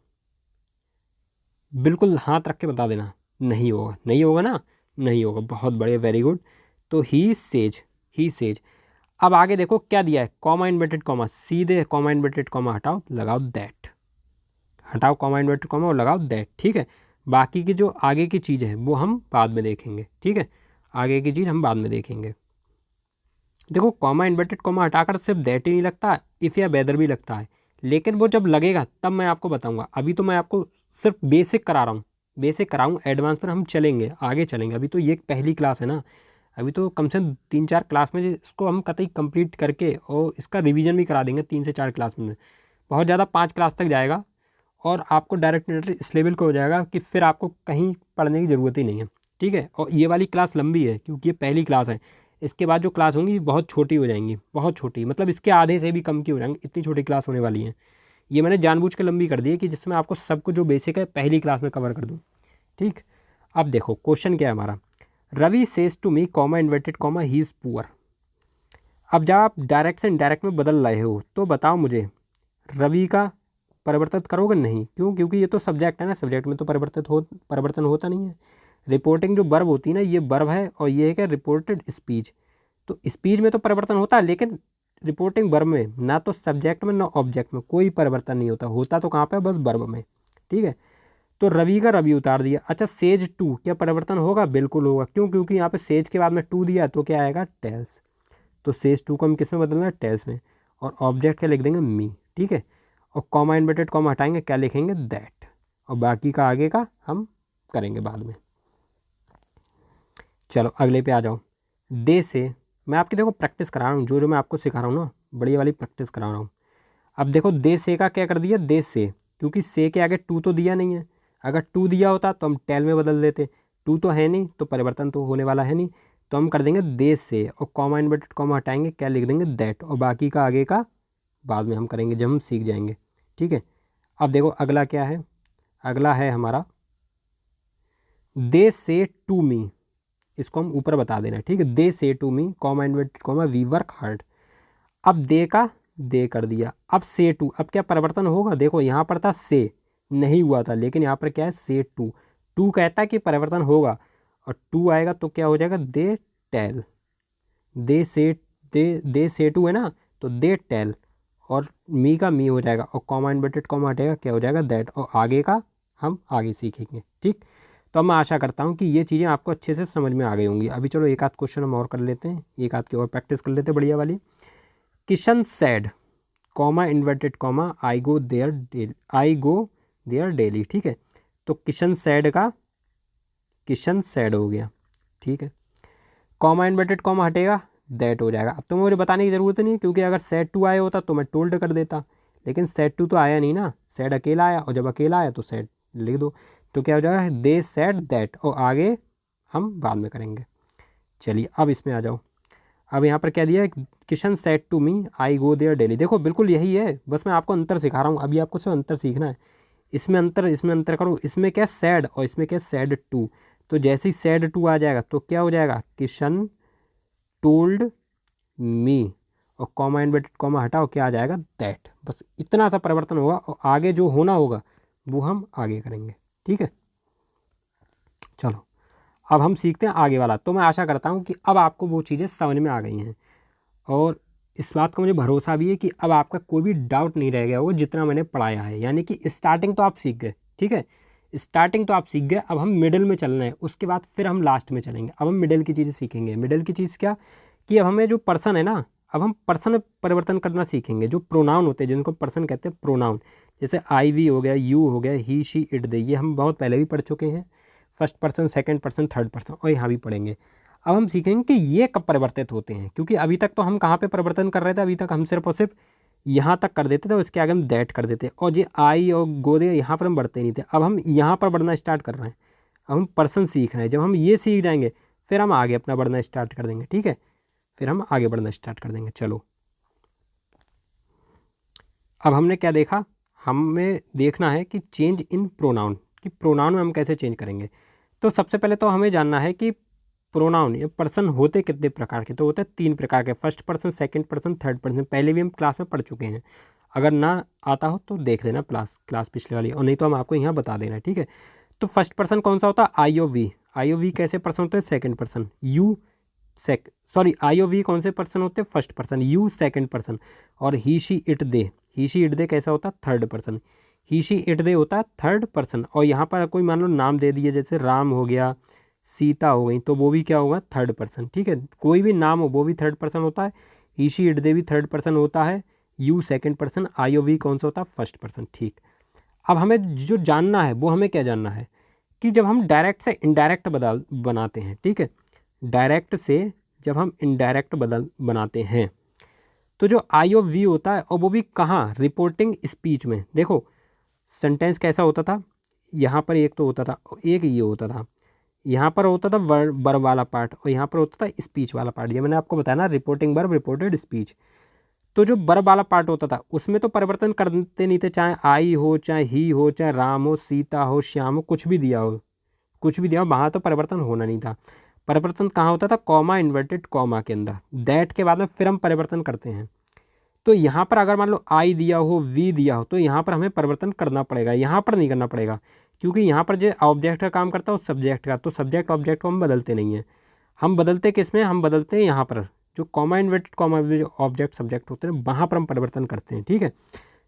बिल्कुल हाथ रख के बता देना, नहीं होगा, नहीं होगा ना, नहीं होगा, बहुत बढ़िया, वेरी गुड। तो ही सेज, ही सेज। अब आगे देखो क्या दिया है, कॉमा इन्वर्टेड कॉमा, सीधे कॉमा इन्वर्टेड कॉमा हटाओ, लगाओ दैट, हटाओ कॉमा इन्वर्टेड कॉमा और लगाओ दैट, ठीक है। बाकी की जो आगे की चीज़ है वो हम बाद में देखेंगे, ठीक है, आगे की चीज़ हम बाद में देखेंगे। देखो कॉमा इन्वर्टेड कॉमा हटाकर सिर्फ दैट ही नहीं लगता, इफ़ या वेदर भी लगता है, लेकिन वो जब लगेगा तब मैं आपको बताऊंगा, अभी तो मैं आपको सिर्फ बेसिक करा रहा हूँ, बेसिक कराऊँ, एडवांस पर हम चलेंगे, आगे चलेंगे। अभी तो ये पहली क्लास है ना, अभी तो कम से कम 3-4 क्लास में इसको हम कतई कंप्लीट करके और इसका रिवीजन भी करा देंगे 3 से 4 क्लास में, बहुत ज़्यादा 5 क्लास तक जाएगा, और आपको डायरेक्ट इस लेवल का हो जाएगा कि फिर आपको कहीं पढ़ने की ज़रूरत ही नहीं है, ठीक है। और ये वाली क्लास लंबी है क्योंकि ये पहली क्लास है, इसके बाद जो क्लास होंगी बहुत छोटी हो जाएंगी, बहुत छोटी, मतलब इसके आधे से भी कम की हो जाएंगी, इतनी छोटी क्लास होने वाली है। ये मैंने जानबूझ के लंबी कर दी है कि जिसमें आपको सब कुछ जो बेसिक है पहली क्लास में कवर कर दूँ, ठीक। अब देखो क्वेश्चन क्या है हमारा, Ravi says to me comma inverted comma he is poor. अब जब आप डायरेक्ट से इनडायरेक्ट में बदल रहे हो तो बताओ मुझे, रवि का परिवर्तित करोगे नहीं, क्यों, क्योंकि ये तो सब्जेक्ट है ना, सब्जेक्ट में तो परिवर्तन होता नहीं है। रिपोर्टिंग जो वर्ब होती है ना, ये वर्ब है, और ये है क्या, रिपोर्टेड स्पीच। तो स्पीच में तो परिवर्तन होता है, लेकिन रिपोर्टिंग वर्ब में ना तो सब्जेक्ट में ना ऑब्जेक्ट में कोई परिवर्तन नहीं होता, होता तो कहाँ पे, बस वर्ब में, ठीक है। तो रवि का रवि उतार दिया। अच्छा सेज टू, क्या परिवर्तन होगा, बिल्कुल होगा, क्यों, क्योंकि यहाँ पे सेज के बाद में टू दिया तो क्या आएगा, टेल्स। तो सेज टू को हम किस में बदलना है, टेल्स में, और ऑब्जेक्ट क्या लिख देंगे, मी, ठीक है। और कॉमा इन्वर्टेड कॉमा हटाएंगे, क्या लिखेंगे, दैट, और बाकी का आगे का हम करेंगे बाद में। चलो अगले पे आ जाओ, दे से, मैं आपकी देखो प्रैक्टिस करा रहा हूँ, जो जो मैं आपको सिखा रहा हूँ ना, बड़ी वाली प्रैक्टिस करा रहा हूँ। अब देखो दे से का क्या कर दिया, दे से, क्योंकि से के आगे टू तो दिया नहीं है, अगर टू दिया होता तो हम टेल में बदल देते, टू तो है नहीं तो परिवर्तन तो होने वाला है नहीं, तो हम कर देंगे दे से, और कॉमा इन्वर्टेड कॉमा हटाएंगे, क्या लिख देंगे, दैट, और बाकी का आगे का बाद में हम करेंगे जब हम सीख जाएंगे, ठीक है। अब देखो अगला क्या है, अगला है हमारा दे से टू मी, इसको हम ऊपर बता देना, ठीक है, they say to me comma inverted comma we work hard. अब दे का दे कर दिया, अब से टू, अब क्या परिवर्तन होगा, देखो यहाँ पर था से, नहीं हुआ था, लेकिन यहाँ पर क्या है, से टू, टू कहता है कि परिवर्तन होगा, और टू आएगा तो क्या हो जाएगा, दे टेल, दे से, दे से टू है ना, तो दे टेल, और मी का मी हो जाएगा, और कॉमा इन्वर्टेड कॉमा हटेगा, क्या हो जाएगा, दैट, और आगे का हम आगे सीखेंगे, ठीक। तो अब मैं आशा करता हूँ कि ये चीज़ें आपको अच्छे से समझ में आ गई होंगी। अभी चलो एक आध क्वेश्चन हम और कर लेते हैं, एक आध की और प्रैक्टिस कर लेते हैं बढ़िया वाली। Kishan sad comma inverted comma I go there daily, I go there daily, ठीक है। तो किशन सैड का किशन सैड हो गया, ठीक है, कॉमा इन्वर्टेड कॉमा हटेगा, दैट हो जाएगा। अब तो मुझे बताने की ज़रूरत नहीं है, क्योंकि अगर सेट टू आया होता तो मैं टोल्ड कर देता, लेकिन सेट टू तो आया नहीं ना, सेट अकेला आया, और जब अकेला आया तो सेट लिख दो, तो क्या हो जाएगा, दे सेट दैट, और आगे हम बाद में करेंगे। चलिए अब इसमें आ जाओ, अब यहाँ पर क्या दिया है, Kishan said to me I go there daily, देखो बिल्कुल यही है, बस मैं आपको अंतर सिखा रहा हूँ, अभी आपको सिर्फ अंतर सीखना है, इसमें अंतर करो, इसमें क्या सैड और इसमें क्या सैड टू, तो जैसे ही सैड टू आ जाएगा तो क्या हो जाएगा, किशन टोल्ड मी, और कॉमा इन्वर्टेड कॉमा हटाओ, क्या आ जाएगा, दैट, बस इतना सा परिवर्तन होगा, और आगे जो होना होगा वो हम आगे करेंगे, ठीक है। चलो अब हम सीखते हैं आगे वाला। तो मैं आशा करता हूँ कि अब आपको वो चीज़ें समझ में आ गई हैं, और इस बात का मुझे भरोसा भी है कि अब आपका कोई भी डाउट नहीं रह गया होगा जितना मैंने पढ़ाया है। यानी कि स्टार्टिंग तो आप सीख गए, ठीक है, स्टार्टिंग तो आप सीख गए। अब हम मिडिल में चलना है, उसके बाद फिर हम लास्ट में चलेंगे। अब हम मिडिल की चीज़ें सीखेंगे। मिडिल की चीज़ क्या, कि अब हमें जो पर्सन है ना, अब हम पर्सन में परिवर्तन करना सीखेंगे। जो प्रोनाउन होते हैं जिनको पर्सन कहते हैं, प्रोनाउन, जैसे आई वी हो गया, यू हो गया, ही शी इट दे, ये हम बहुत पहले भी पढ़ चुके हैं। First person, second person, third person, और यहाँ भी पढ़ेंगे। अब हम सीखेंगे कि ये कब परिवर्तित होते हैं, क्योंकि अभी तक तो हम कहाँ पे परिवर्तन कर रहे थे, अभी तक हम सिर्फ और सिर्फ यहाँ तक कर देते थे, उसके आगे हम दैट कर देते, और ये आई और गो दे यहाँ पर हम बढ़ते नहीं थे। अब हम यहाँ पर बढ़ना स्टार्ट कर रहे हैं। अब हम पर्सन सीख रहे हैं। जब हम ये सीख जाएंगे फिर हम आगे अपना बढ़ना स्टार्ट कर देंगे, ठीक है, फिर हम आगे बढ़ना स्टार्ट कर देंगे। चलो, अब हमने क्या देखा, हमें देखना है कि चेंज इन प्रोनाउन, कि प्रोनाउन में हम कैसे चेंज करेंगे। तो सबसे पहले तो हमें जानना है कि प्रोनाउन ये पर्सन होते कितने प्रकार के, तो होते हैं 3 प्रकार के, first person, second person, third person. पहले भी हम क्लास में पढ़ चुके हैं, अगर ना आता हो तो देख लेना क्लास पिछले वाली, और नहीं तो हम आपको यहाँ बता देना, ठीक है। तो फर्स्ट पर्सन कौन सा होता है, I O we. I O we कैसे पर्सन होते हैं, second person. You I O we कौन से पर्सन होते हैं, first person. You second person. और he she it they, he she it they कैसा होता है, third person. He she it they होता है थर्ड पर्सन। और यहाँ पर कोई मान लो नाम दे दिए, जैसे राम हो गया, सीता हो गई, तो वो भी क्या होगा, थर्ड पर्सन, ठीक है। कोई भी नाम हो वो भी थर्ड पर्सन होता है। ही शी इट दे भी थर्ड पर्सन होता है। You second person, I O we कौन सा होता है, फर्स्ट पर्सन, ठीक। अब हमें जो जानना है वो हमें क्या जानना है, कि जब हम डायरेक्ट से इनडायरेक्ट बनाते हैं, ठीक है, डायरेक्ट से जब हम इनडायरेक्ट बनाते हैं, तो जो आई ओ वी होता है, और वो भी कहाँ, रिपोर्टिंग स्पीच में। देखो सेंटेंस कैसा होता था, यहाँ पर एक तो होता था, एक ये होता था, यहाँ पर होता था वर्ब वाला पार्ट, और यहाँ पर होता था स्पीच वाला पार्ट। ये मैंने आपको बताया ना, रिपोर्टिंग वर्ब, रिपोर्टेड स्पीच। तो जो वर्ब वाला पार्ट होता था उसमें तो परिवर्तन करते नहीं थे, चाहे आई हो, चाहे ही हो, चाहे राम हो, सीता हो, श्याम हो, कुछ भी दिया हो, कुछ भी दिया हो, वहाँ तो परिवर्तन होना नहीं था। परिवर्तन कहाँ होता था, कॉमा, इन्वर्टेड कॉमा के अंदर, दैट के बाद में फिर हम परिवर्तन करते हैं। तो यहाँ पर अगर मान लो आई दिया हो, वी दिया हो, तो यहाँ पर हमें परिवर्तन करना पड़ेगा, यहाँ पर नहीं करना पड़ेगा, क्योंकि यहाँ पर जो ऑब्जेक्ट का काम करता है वो सब्जेक्ट का। तो सब्जेक्ट ऑब्जेक्ट को हम बदलते नहीं हैं। हम बदलते किस में, हम बदलते हैं यहाँ पर, जो कॉमा इन्वर्टेड कॉमा में जो ऑब्जेक्ट सब्जेक्ट होते हैं वहाँ पर हम परिवर्तन करते हैं, ठीक है।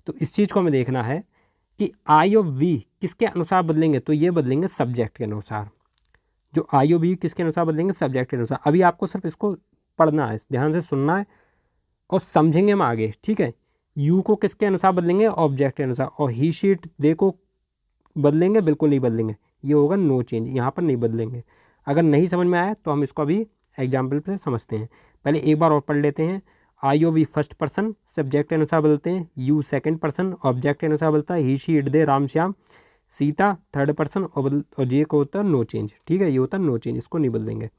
तो इस चीज़ को हमें देखना है कि आई और वी किसके अनुसार बदलेंगे, तो ये बदलेंगे सब्जेक्ट के अनुसार। जो आई और वी किसके अनुसार बदलेंगे, सब्जेक्ट के अनुसार। अभी आपको सिर्फ इसको पढ़ना है, ध्यान से सुनना है, और समझेंगे हम आगे, ठीक है। यू को किसके अनुसार बदलेंगे, ऑब्जेक्ट के अनुसार। और ही शीट दे को बदलेंगे, बिल्कुल नहीं बदलेंगे, ये होगा नो चेंज, यहाँ पर नहीं बदलेंगे। अगर नहीं समझ में आया तो हम इसको अभी एग्जाम्पल से समझते हैं। पहले एक बार और पढ़ लेते हैं। I O we first person, subject के अनुसार बदलते हैं। यू सेकंड पर्सन, ऑब्जेक्ट के अनुसार बदलता है। He she it they, Ram Shyam, Sita third person, और जे को होता है नो चेंज, ठीक है, ये होता है नो चेंज, इसको नहीं बदलेंगे।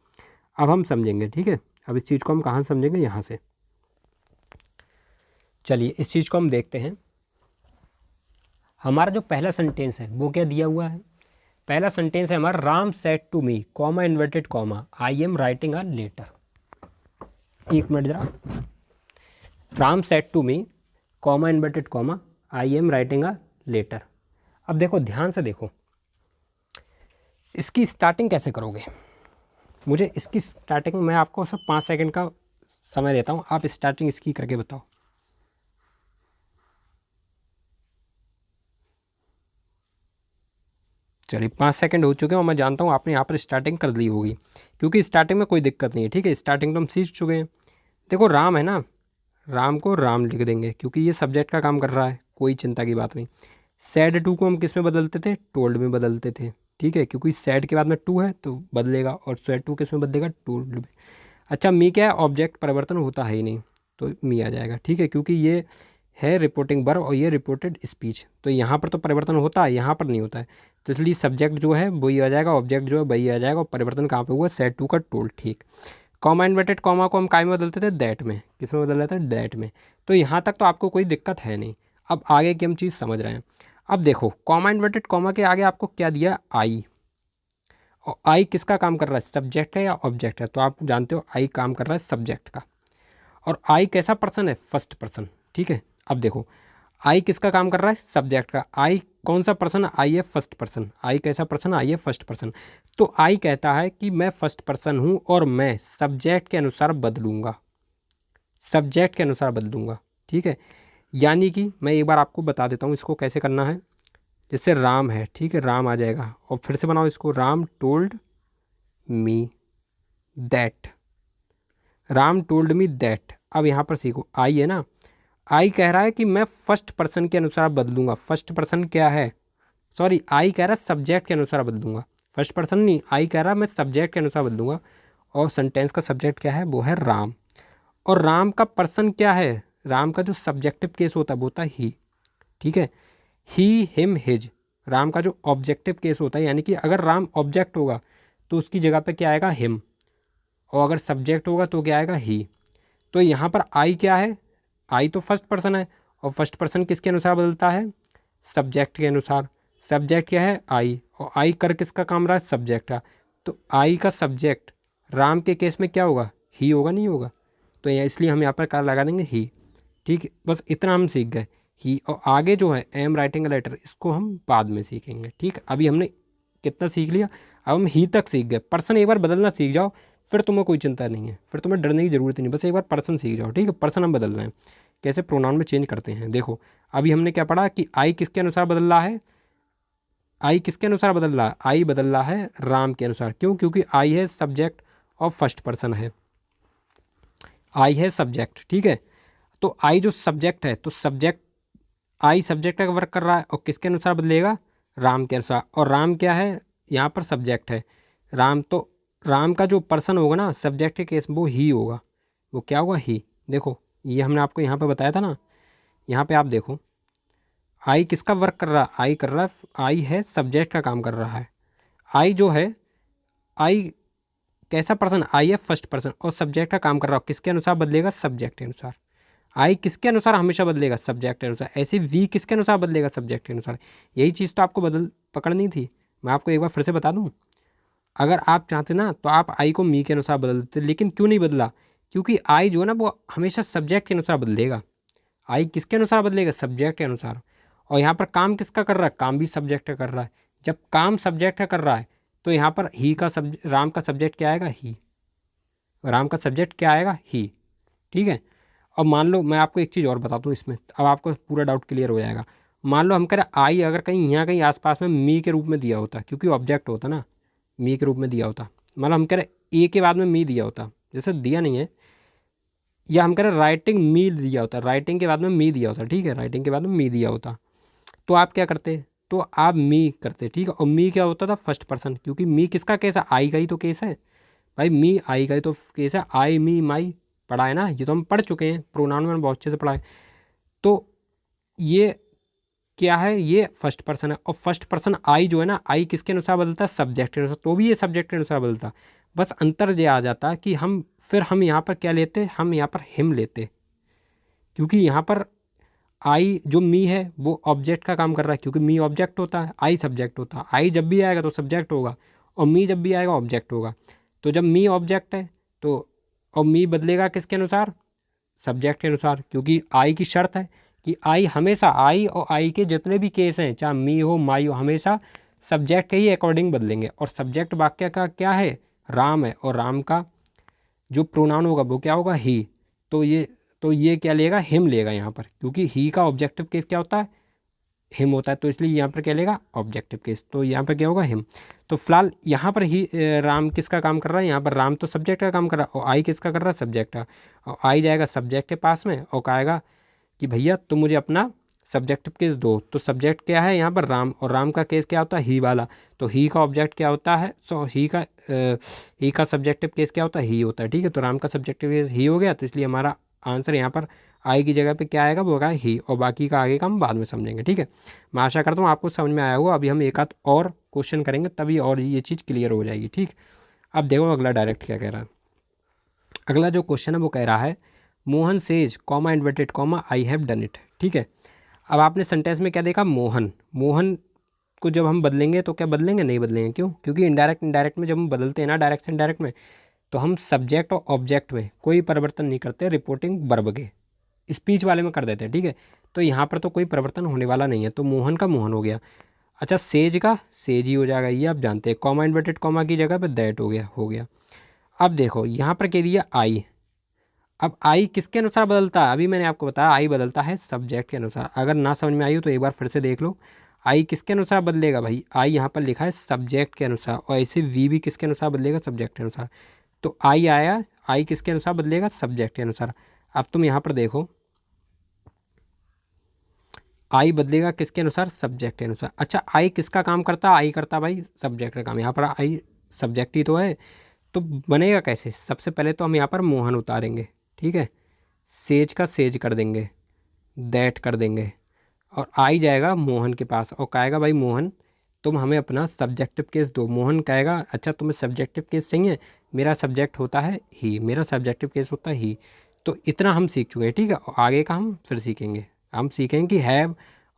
अब हम समझेंगे, ठीक है। अब इस चीज़ को हम कहाँ समझेंगे, यहाँ से। चलिए इस चीज़ को हम देखते हैं। हमारा जो पहला सेंटेंस है वो क्या दिया हुआ है, पहला सेंटेंस है हमारा, Ram said to me, comma inverted comma, I am writing a letter. एक मिनट जरा, Ram said to me, comma inverted comma, I am writing a letter. अब देखो ध्यान से देखो, इसकी स्टार्टिंग कैसे करोगे। मुझे इसकी स्टार्टिंग, मैं आपको सब 5 सेकंड का समय देता हूँ, आप स्टार्टिंग इसकी करके बताओ। चलिए 5 सेकंड हो चुके हैं, और मैं जानता हूँ आपने यहाँ पर स्टार्टिंग कर दी होगी, क्योंकि स्टार्टिंग में कोई दिक्कत नहीं है, ठीक है। स्टार्टिंग तो हम सीख चुके हैं। देखो राम है ना, राम को राम लिख देंगे, क्योंकि ये सब्जेक्ट का काम कर रहा है, कोई चिंता की बात नहीं। सैड टू को हम किस में बदलते थे, टोल्ड में बदलते थे, ठीक है, क्योंकि सैड के बाद में टू है तो बदलेगा, और सैड टू किस में बदलेगा, टोल्ड में। अच्छा मी क्या है, ऑब्जेक्ट परिवर्तन होता है ही नहीं, तो मी आ जाएगा, ठीक है, क्योंकि ये है रिपोर्टिंग वर्ब और ये रिपोर्टेड स्पीच, तो यहाँ पर तो परिवर्तन होता है, यहाँ पर नहीं होता है। तो इसलिए सब्जेक्ट जो है वही आ जाएगा, ऑब्जेक्ट जो है वही आ जाएगा, और परिवर्तन कहाँ पे हुआ, सेड टू का टोल्ड, ठीक। कॉमा इन्वर्टेड कॉमा को हम काय में बदलते थे, दैट में, किस में बदल रहे थे, दैट में। तो यहाँ तक तो आपको कोई दिक्कत है नहीं। अब आगे की हम चीज़ समझ रहे हैं। अब देखो कॉमा इन्वर्टेड कॉमा के आगे आपको क्या दिया, आई, और आई किसका काम कर रहा है, सब्जेक्ट है या ऑब्जेक्ट है, तो आप जानते हो आई काम कर रहा है सब्जेक्ट का। और आई कैसा पर्सन है, फर्स्ट पर्सन, ठीक है। अब देखो आई किसका काम कर रहा है? सब्जेक्ट का। आई कौन सा पर्सन? आई है फर्स्ट पर्सन। आई कैसा पर्सन? आई है फर्स्ट पर्सन। तो आई कहता है कि मैं फर्स्ट पर्सन हूँ और मैं सब्जेक्ट के अनुसार बदलूँगा, सब्जेक्ट के अनुसार बदलूँगा। ठीक है, यानी कि मैं एक बार आपको बता देता हूँ इसको कैसे करना है। जैसे राम है, ठीक है, राम आ जाएगा और फिर से बनाओ इसको, Ram told me that, Ram told me that. अब यहाँ पर सीखो, आई है ना, आई कह रहा है कि मैं फर्स्ट पर्सन के अनुसार बदलूंगा। फर्स्ट पर्सन क्या है? सॉरी, आई कह रहा है सब्जेक्ट के अनुसार बदलूंगा, फर्स्ट पर्सन नहीं, आई कह रहा है मैं सब्जेक्ट के अनुसार बदलूंगा। और सेंटेंस का सब्जेक्ट क्या है? वो है राम। और राम का पर्सन क्या है? राम का जो सब्जेक्टिव केस होता है वो होता है ही। ठीक है, ही हिम हिज। राम का जो ऑब्जेक्टिव केस होता है, यानी कि अगर राम ऑब्जेक्ट होगा तो उसकी जगह पे क्या आएगा? हिम। और अगर सब्जेक्ट होगा तो क्या आएगा? ही। तो यहाँ पर आई क्या है? आई तो फर्स्ट पर्सन है, और फर्स्ट पर्सन किसके अनुसार बदलता है? सब्जेक्ट के अनुसार। सब्जेक्ट क्या है? आई। और आई कर किसका काम रहा है? सब्जेक्ट का। तो आई का सब्जेक्ट राम के केस में क्या होगा? ही होगा, नहीं होगा? तो इसलिए हम यहाँ पर क्या लगा देंगे? ही। ठीक है, बस इतना हम सीख गए, ही। और आगे जो है एम राइटिंग अ लेटर, इसको हम बाद में सीखेंगे। ठीक है, अभी हमने कितना सीख लिया? अब हम ही तक सीख गए। पर्सन एक बार बदलना सीख जाओ, फिर तुम्हें कोई चिंता नहीं है, फिर तुम्हें डरने की ज़रूरत नहीं, बस एक बार पर्सन सीख जाओ। ठीक है, पर्सन हम बदल रहे हैं, कैसे प्रोनाउन में चेंज करते हैं। देखो, अभी हमने क्या पढ़ा कि आई किसके अनुसार बदल रहा है? आई किसके अनुसार बदल रहा है? आई बदल रहा है राम के अनुसार। क्यों? क्योंकि आई है सब्जेक्ट और फर्स्ट पर्सन है, आई है सब्जेक्ट। ठीक है, तो आई जो सब्जेक्ट है, तो सब्जेक्ट, आई सब्जेक्ट का वर्क कर रहा है और किसके अनुसार बदलेगा? राम के अनुसार। और राम क्या है? यहाँ पर सब्जेक्ट है राम। तो राम का जो पर्सन होगा ना सब्जेक्ट के केस में, वो ही होगा। वो क्या होगा? ही। देखो, ये हमने आपको यहाँ पे बताया था ना, यहाँ पे आप देखो, आई किसका वर्क कर रहा है? आई कर रहा है, आई है सब्जेक्ट का काम कर रहा है। आई जो है, आई कैसा पर्सन? आई है फर्स्ट पर्सन और सब्जेक्ट का काम कर रहा है। किसके अनुसार बदलेगा? सब्जेक्ट के अनुसार। आई किसके अनुसार हमेशा बदलेगा? सब्जेक्ट के अनुसार। ऐसे वी किसके अनुसार बदलेगा? सब्जेक्ट के अनुसार। यही चीज़ तो आपको पकड़नी थी। मैं आपको एक बार फिर से बता दूं, अगर आप चाहते ना तो आप आई को मी के अनुसार बदल देते, लेकिन क्यों नहीं बदला? क्योंकि आई जो है ना वो हमेशा सब्जेक्ट के अनुसार बदलेगा। आई किसके अनुसार बदलेगा? सब्जेक्ट के अनुसार। और यहाँ पर काम किसका कर रहा है? काम भी सब्जेक्ट का कर रहा है। जब काम सब्जेक्ट का कर रहा है तो यहाँ पर ही का राम का सब्जेक्ट क्या आएगा? ही। राम का सब्जेक्ट क्या आएगा? ही। ठीक है, अब मान लो मैं आपको एक चीज़ और बता दूँ इसमें, अब आपको पूरा डाउट क्लियर हो जाएगा। मान लो हम कह रहे आई अगर कहीं यहाँ कहीं आसपास में मी के रूप में दिया होता, क्योंकि ऑब्जेक्ट होता ना, मी के रूप में दिया होता, मतलब हम कह रहे ए के बाद में मी दिया होता, जैसे दिया नहीं है, या हम कह रहे राइटिंग मी दिया होता, राइटिंग के बाद में मी दिया होता। ठीक है, राइटिंग के बाद में मी दिया होता, तो आप क्या करते? तो आप मी करते। ठीक है, और मी क्या होता था? फर्स्ट पर्सन, क्योंकि मी किसका केस है? आई का ही तो केस है भाई। मी आई का ही तो केस है। आई मी माई पढ़ा है ना, ये तो हम पढ़ चुके हैं, प्रोनाउन में बहुत अच्छे से पढ़ा है। तो ये क्या है? ये फर्स्ट पर्सन है। और फर्स्ट पर्सन आई जो है ना, आई किसके अनुसार बदलता है? सब्जेक्ट के अनुसार। तो भी ये सब्जेक्ट के अनुसार बदलता। बस अंतर ये आ जाता कि हम यहाँ पर क्या लेते? हम यहाँ पर हिम लेते, क्योंकि यहाँ पर आई जो मी है वो ऑब्जेक्ट का काम कर रहा है, क्योंकि मी ऑब्जेक्ट होता है, आई सब्जेक्ट होता है। आई जब भी आएगा तो सब्जेक्ट होगा, और मी जब भी आएगा ऑब्जेक्ट होगा। तो जब मी ऑब्जेक्ट है तो, और मी बदलेगा किसके अनुसार? सब्जेक्ट के अनुसार, क्योंकि आई की शर्त है कि आई हमेशा, आई और आई के जितने भी केस हैं, चाहे मी हो माई हो, हमेशा सब्जेक्ट के ही अकॉर्डिंग बदलेंगे। और सब्जेक्ट वाक्य का क्या है? राम है, और राम का जो प्रोनाउन होगा वो क्या होगा? ही। तो ये क्या लेगा? हिम लेगा यहाँ पर, क्योंकि ही का ऑब्जेक्टिव केस क्या होता है? हिम होता है। तो इसलिए यहाँ पर क्या लेगा? Objective case. तो यहाँ पर क्या होगा? हिम। तो फिलहाल यहाँ पर ही राम किसका काम कर रहा है? यहाँ पर राम तो सब्जेक्ट का काम कर रहा है, और आई किसका कर रहा है? सब्जेक्ट का। और आई जाएगा सब्जेक्ट के पास में और कहेगा कि भैया तुम मुझे अपना सब्जेक्टिव केस दो। तो सब्जेक्ट क्या है यहाँ पर? राम। और राम का केस क्या होता है? ही वाला। तो ही का ऑब्जेक्ट क्या होता है? सो ही का सब्जेक्टिव केस क्या होता है? ही होता है। ठीक है, तो राम का सब्जेक्टिव केस ही हो गया, तो इसलिए हमारा आंसर यहाँ पर आई की जगह पे क्या आएगा? वो होगा ही, और बाकी का आगे का हम बाद में समझेंगे। ठीक है, मैं आशा करता हूँ आपको समझ में आया होगा। अभी हम एक आध और क्वेश्चन करेंगे तभी और ये चीज़ क्लियर हो जाएगी। ठीक, अब देखो अगला डायरेक्ट क्या कह रहा है। अगला जो क्वेश्चन है वो कह रहा है Mohan says comma inverted comma I have done it. ठीक है, अब आपने सेंटेंस में क्या देखा? मोहन। मोहन को जब हम बदलेंगे तो क्या बदलेंगे? नहीं बदलेंगे। क्यों? क्योंकि इनडायरेक्ट में जब हम बदलते हैं ना, डायरेक्ट से इनडायरेक्ट में, तो हम सब्जेक्ट और ऑब्जेक्ट में कोई परिवर्तन नहीं करते, रिपोर्टिंग वर्ब के, स्पीच वाले में कर देते हैं। ठीक है, तो यहाँ पर तो कोई परिवर्तन होने वाला नहीं है, तो मोहन का मोहन हो गया। अच्छा, सेज का सेज ही हो जाएगा, ये आप जानते हैं। कॉमा इन्वर्टेड कॉमा की जगह पे दैट हो गया। अब देखो यहाँ पर कह दिया आई। अब आई किसके अनुसार बदलता है, अभी मैंने आपको बताया आई बदलता है सब्जेक्ट के अनुसार। अगर ना समझ में आई हो तो एक बार फिर से देख लो। आई किसके अनुसार बदलेगा भाई, आई यहाँ पर लिखा है सब्जेक्ट के अनुसार, और ऐसे वी भी किसके अनुसार बदलेगा, सब्जेक्ट के अनुसार। तो आई आया, आई किसके अनुसार बदलेगा, सब्जेक्ट के अनुसार। अब तुम यहाँ पर देखो, आई बदलेगा किसके अनुसार, सब्जेक्ट के अनुसार। अच्छा, आई किसका काम करता है, आई करता भाई सब्जेक्ट का काम। यहाँ पर आई सब्जेक्ट ही तो है, तो बनेगा कैसे, सबसे पहले तो हम यहाँ पर मोहन उतारेंगे, ठीक है। सेज का सेज कर देंगे, दैट कर देंगे, और आई जाएगा मोहन के पास और कहेगा भाई मोहन तुम हमें अपना सब्जेक्टिव केस दो। मोहन कहेगा अच्छा तुम्हें सब्जेक्टिव केस चाहिए, मेरा सब्जेक्ट होता है ही, मेरा सब्जेक्टिव केस होता है ही। तो इतना हम सीख चुके हैं, ठीक है। और आगे का हम फिर सीखेंगे, हम सीखेंगे कि हैव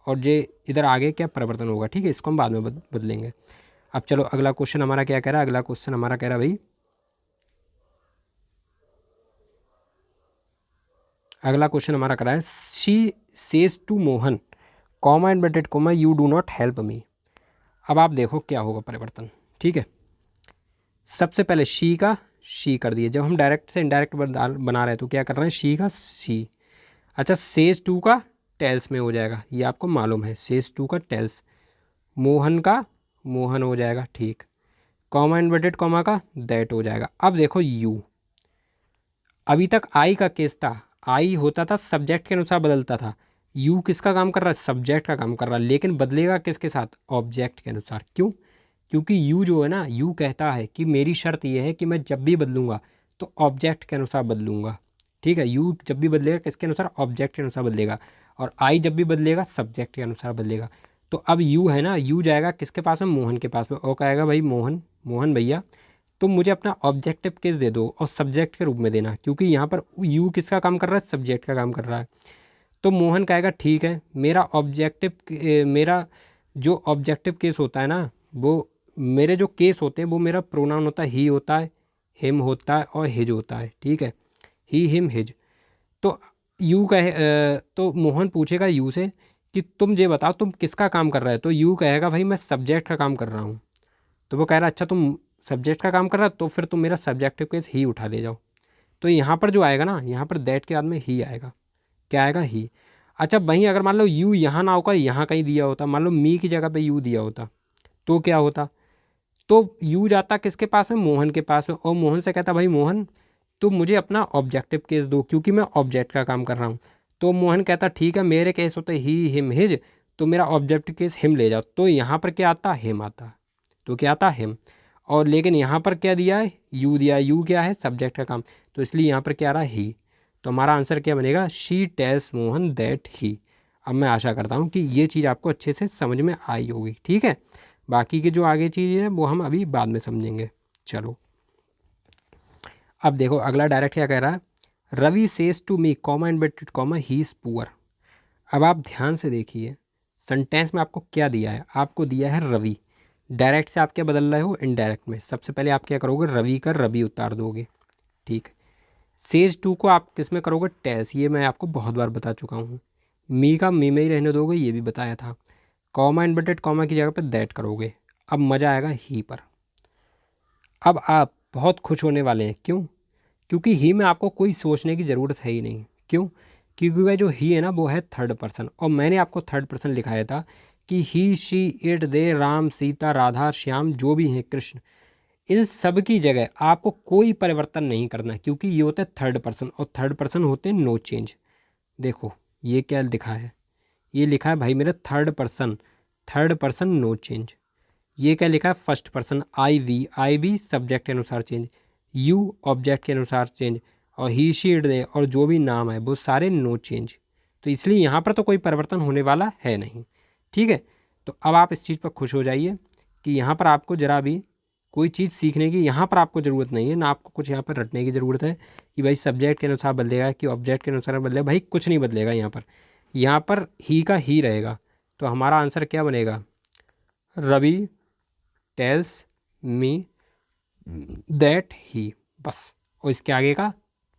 और जे इधर आगे क्या परिवर्तन होगा, ठीक है, इसको हम बाद में बदलेंगे। अब चलो अगला क्वेश्चन हमारा क्या कह रहा है, अगला क्वेश्चन हमारा कह रहा है भाई, अगला क्वेश्चन हमारा कह रहा है she says to Mohan comma inverted comma you do not help me. अब आप देखो क्या होगा परिवर्तन, ठीक है। सबसे पहले शी का शी कर दिए, जब हम डायरेक्ट से इनडायरेक्ट बना रहे हैं तो क्या कर रहे हैं, शी का शी। अच्छा, सेज टू का टेल्स में हो जाएगा, ये आपको मालूम है, सेज टू का टेल्स। मोहन का मोहन हो जाएगा, ठीक। कॉमा इन्वर्टेड कॉमा का दैट हो जाएगा। अब देखो यू, अभी तक आई का केस था, आई होता था सब्जेक्ट के अनुसार बदलता था। यू किसका काम कर रहा है, सब्जेक्ट का काम कर रहा है, लेकिन बदलेगा किसके साथ, ऑब्जेक्ट के अनुसार। क्यों, क्योंकि यू जो है ना, यू कहता है कि मेरी शर्त यह है कि मैं जब भी बदलूंगा तो ऑब्जेक्ट के अनुसार बदलूंगा, ठीक है। यू जब भी बदलेगा किसके अनुसार, ऑब्जेक्ट के अनुसार बदलेगा, और आई जब भी बदलेगा सब्जेक्ट के अनुसार बदलेगा। तो अब यू है ना, यू जाएगा किसके पास में, मोहन के पास में, और कहेगा भाई मोहन मोहन भैया तुम मुझे अपना ऑब्जेक्टिव केस दे दो और सब्जेक्ट के रूप में देना, क्योंकि यहाँ पर यू किसका काम कर रहा है, सब्जेक्ट का काम कर रहा है। तो मोहन कहेगा ठीक है, मेरा ऑब्जेक्टिव मेरा जो ऑब्जेक्टिव केस होता है ना, वो मेरे जो केस होते हैं वो मेरा प्रोनाउन होता है ही होता है, हिम होता है और हिज होता है, ठीक है, ही हिम हिज। तो यू तो मोहन पूछेगा यू से कि तुम ये बताओ तुम किसका काम कर रहे हो, तो यू कहेगा भाई मैं सब्जेक्ट का काम कर रहा हूँ। तो वो कह रहा है अच्छा तुम सब्जेक्ट का काम कर रहा है तो फिर तुम मेरा सब्जेक्टिव केस ही उठा ले जाओ। तो यहाँ पर जो आएगा ना, यहाँ पर दैट के बाद में ही आएगा, क्या आएगा, ही। अच्छा वहीं अगर मान लो यू यहाँ ना होकर यहाँ कहीं दिया होता, मान लो मी की जगह पे यू दिया होता, तो क्या होता, तो यू जाता किसके पास में, मोहन के पास में, और मोहन से कहता भाई मोहन तुम मुझे अपना ऑब्जेक्टिव केस दो, क्योंकि मैं ऑब्जेक्ट का काम कर रहा हूँ। तो मोहन कहता ठीक है, मेरे केस होते ही हिम हिज, तो मेरा ऑब्जेक्टिव केस हिम ले जाओ। तो यहाँ पर क्या आता, हिम आता, तो क्या आता, हिम। और लेकिन यहाँ पर क्या दिया है, यू दिया है, यू क्या है, सब्जेक्ट का काम, तो इसलिए यहाँ पर क्या आ रहा है, ही। तो हमारा आंसर क्या बनेगा, she tells Mohan that he. अब मैं आशा करता हूँ कि ये चीज़ आपको अच्छे से समझ में आई होगी, ठीक है। बाकी की जो आगे चीज़ है वो हम अभी बाद में समझेंगे। चलो अब देखो अगला डायरेक्ट क्या कह रहा है, Ravi says to me comma inverted comma he is poor. अब आप ध्यान से देखिए सेंटेंस में आपको क्या दिया है, आपको दिया है रवि। डायरेक्ट से आप क्या बदल रहे हो, इनडायरेक्ट में। सबसे पहले आप क्या करोगे, रवि का रवि उतार दोगे, ठीक। सेज टू को आप किस में करोगे, टेल्स, ये मैं आपको बहुत बार बता चुका हूँ। मी का मी में ही रहने दोगे, ये भी बताया था। कॉमा इन्वर्टेड कॉमा की जगह पर दैट करोगे। अब मज़ा आएगा ही पर। अब आप बहुत खुश होने वाले हैं, क्यों, क्योंकि ही में आपको कोई सोचने की ज़रूरत है ही नहीं। क्यों, क्योंकि वह जो ही है ना वो है थर्ड पर्सन, और मैंने आपको थर्ड पर्सन लिखाया था कि he she it they Ram Sita Radha Shyam जो भी हैं कृष्ण, इन सब की जगह आपको कोई परिवर्तन नहीं करना, क्योंकि ये होता है थर्ड पर्सन, और थर्ड पर्सन होते हैं नो चेंज। देखो ये क्या लिखा है, ये लिखा है भाई मेरा थर्ड पर्सन नो चेंज। ये क्या लिखा है, first person I we subject के अनुसार चेंज, यू ऑब्जेक्ट के अनुसार चेंज, और ही शी इट दे और जो भी नाम है वो सारे नो चेंज। तो इसलिए यहाँ पर तो कोई परिवर्तन होने वाला है नहीं, ठीक है। तो अब आप इस चीज़ पर खुश हो जाइए कि यहाँ पर आपको ज़रा भी कोई चीज़ सीखने की यहाँ पर आपको ज़रूरत नहीं है, ना आपको कुछ यहाँ पर रटने की ज़रूरत है कि भाई सब्जेक्ट के अनुसार बदलेगा कि ऑब्जेक्ट के अनुसार बदलेगा, भाई कुछ नहीं बदलेगा यहाँ पर ही का ही रहेगा। तो हमारा आंसर क्या बनेगा, Ravi tells me that he, बस। और इसके आगे का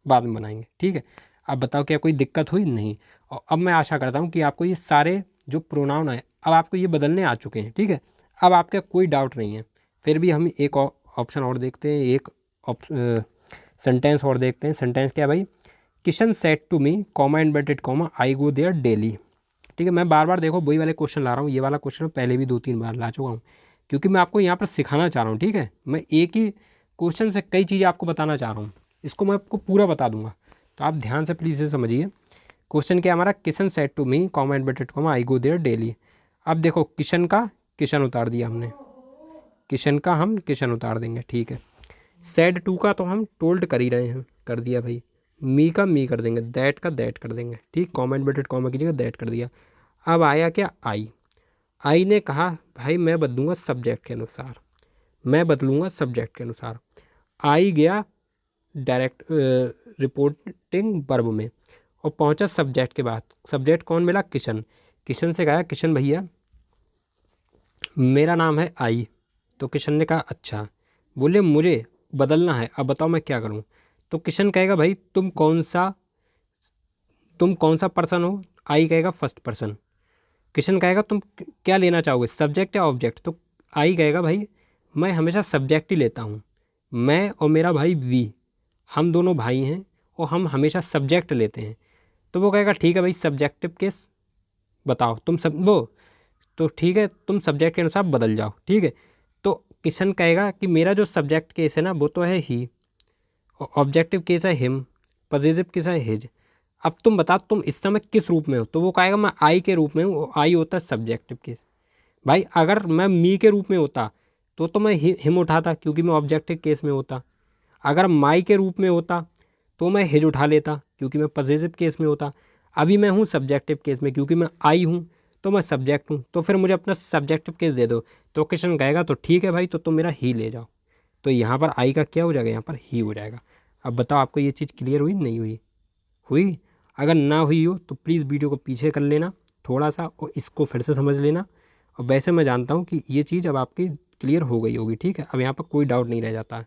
बाद में बनाएंगे, ठीक है। अब बताओ क्या कोई दिक्कत हुई, नहीं। और अब मैं आशा करता हूँ कि आपको ये सारे जो प्रोनाउन है अब आपको ये बदलने आ चुके हैं, ठीक है। अब आपका कोई डाउट नहीं है। फिर भी हम एक ऑप्शन और देखते हैं, एक सेंटेंस और देखते हैं। सेंटेंस क्या है भाई? Kishan said to me comma inverted comma I go there daily. ठीक है, मैं बार बार देखो वही वाले क्वेश्चन ला रहा हूँ। ये वाला क्वेश्चन पहले भी 2-3 बार ला चुका हूँ, क्योंकि मैं आपको यहाँ पर सिखाना चाह रहा हूँ, ठीक है। मैं एक ही क्वेश्चन से कई चीज़ें आपको बताना चाह रहा हूँ, इसको मैं आपको पूरा बता दूंगा। तो आप ध्यान से प्लीज़ इसे समझिए। क्वेश्चन क्या हमारा? Kishan said to me comma inverted comma I go there daily. अब देखो किशन का किशन उतार दिया हमने, किशन का हम किशन उतार देंगे, ठीक है। सेड टू का तो हम टोल्ड कर ही रहे हैं, कर दिया भाई। मी का मी कर देंगे, दैट का दैट कर देंगे, ठीक। कॉमा इन्वर्टेड कॉमा की जगह दैट कर दिया। अब आया क्या? आई। आई ने कहा भाई मैं बदलूंगा सब्जेक्ट के अनुसार, मैं बदलूंगा सब्जेक्ट के अनुसार। आई गया डायरेक्ट रिपोर्टिंग वर्ब में और पहुंचा सब्जेक्ट के बाद। सब्जेक्ट कौन मिला? किशन। किशन से कहा किशन भैया मेरा नाम है आई। तो किशन ने कहा अच्छा। बोले मुझे बदलना है, अब बताओ मैं क्या करूं? तो किशन कहेगा भाई तुम कौन सा पर्सन हो? आई कहेगा फर्स्ट पर्सन। किशन कहेगा तुम क्या लेना चाहोगे, सब्जेक्ट या ऑब्जेक्ट? तो आई कहेगा भाई मैं हमेशा सब्जेक्ट ही लेता हूँ, मैं और मेरा भाई वी, हम दोनों भाई हैं और हम हमेशा सब्जेक्ट लेते हैं। तो वो कहेगा ठीक है भाई सब्जेक्टिव केस बताओ तुम सब वो, तो ठीक है तुम सब्जेक्ट के अनुसार बदल जाओ, ठीक है। तो किशन कहेगा कि मेरा जो सब्जेक्ट केस है ना वो तो है ही, और ऑब्जेक्टिव केस है हिम, पॉजिटिव केस है हिज। अब तुम बताओ तुम इस समय किस रूप में हो? तो वो कहेगा मैं आई के रूप में हूँ, आई होता है सब्जेक्टिव केस। भाई अगर मैं मी के रूप में होता तो मैं हिम उठाता क्योंकि मैं ऑब्जेक्टिव केस में होता। अगर माई के रूप में होता तो मैं हिज उठा लेता क्योंकि मैं पॉजिटिव केस में होता। अभी मैं हूँ सब्जेक्टिव केस में क्योंकि मैं आई हूँ, तो मैं सब्जेक्ट हूँ, तो फिर मुझे अपना सब्जेक्टिव केस दे दो। तो क्वेश्चन कहेगा तो ठीक है भाई तो तुम मेरा ही ले जाओ। तो यहाँ पर आई का क्या हो जाएगा? यहाँ पर ही हो जाएगा। अब बताओ आपको ये चीज़ क्लियर हुई नहीं हुई? हुई? अगर ना हुई हो तो प्लीज़ वीडियो को पीछे कर लेना थोड़ा सा और इसको फिर से समझ लेना। और वैसे मैं जानता हूँ कि ये चीज़ अब आपकी क्लियर हो गई होगी, ठीक है। अब यहाँ पर कोई डाउट नहीं रह जाता है।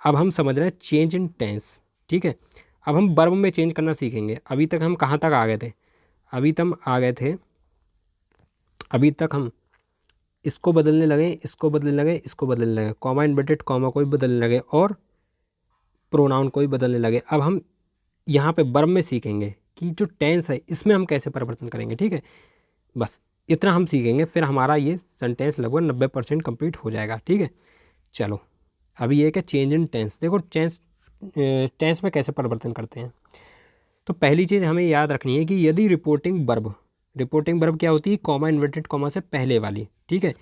अब हम समझ रहे हैं चेंज इन टेंस, ठीक है। अब हम वर्ब में चेंज करना सीखेंगे। अभी तक हम कहाँ तक आ गए थे? अभी तक हम इसको बदलने लगे, इसको बदलने लगे, इसको बदलने लगे, कॉमा इन्वर्टेड कॉमा को भी बदलने लगे और प्रोनाउन को भी बदलने लगे। अब हम यहाँ पे वर्ब में सीखेंगे कि जो टेंस है इसमें हम कैसे परिवर्तन करेंगे, ठीक है। बस इतना हम सीखेंगे, फिर हमारा ये सेंटेंस लगभग 90% कंप्लीट हो जाएगा, ठीक है। चलो अभी ये क्या चेंज इन टेंस, देखो टेंस में कैसे परिवर्तन करते हैं। तो पहली चीज़ हमें याद रखनी है कि यदि रिपोर्टिंग वर्ब क्या होती है? कॉमा इन्वर्टेड कॉमा से पहले वाली, ठीक है।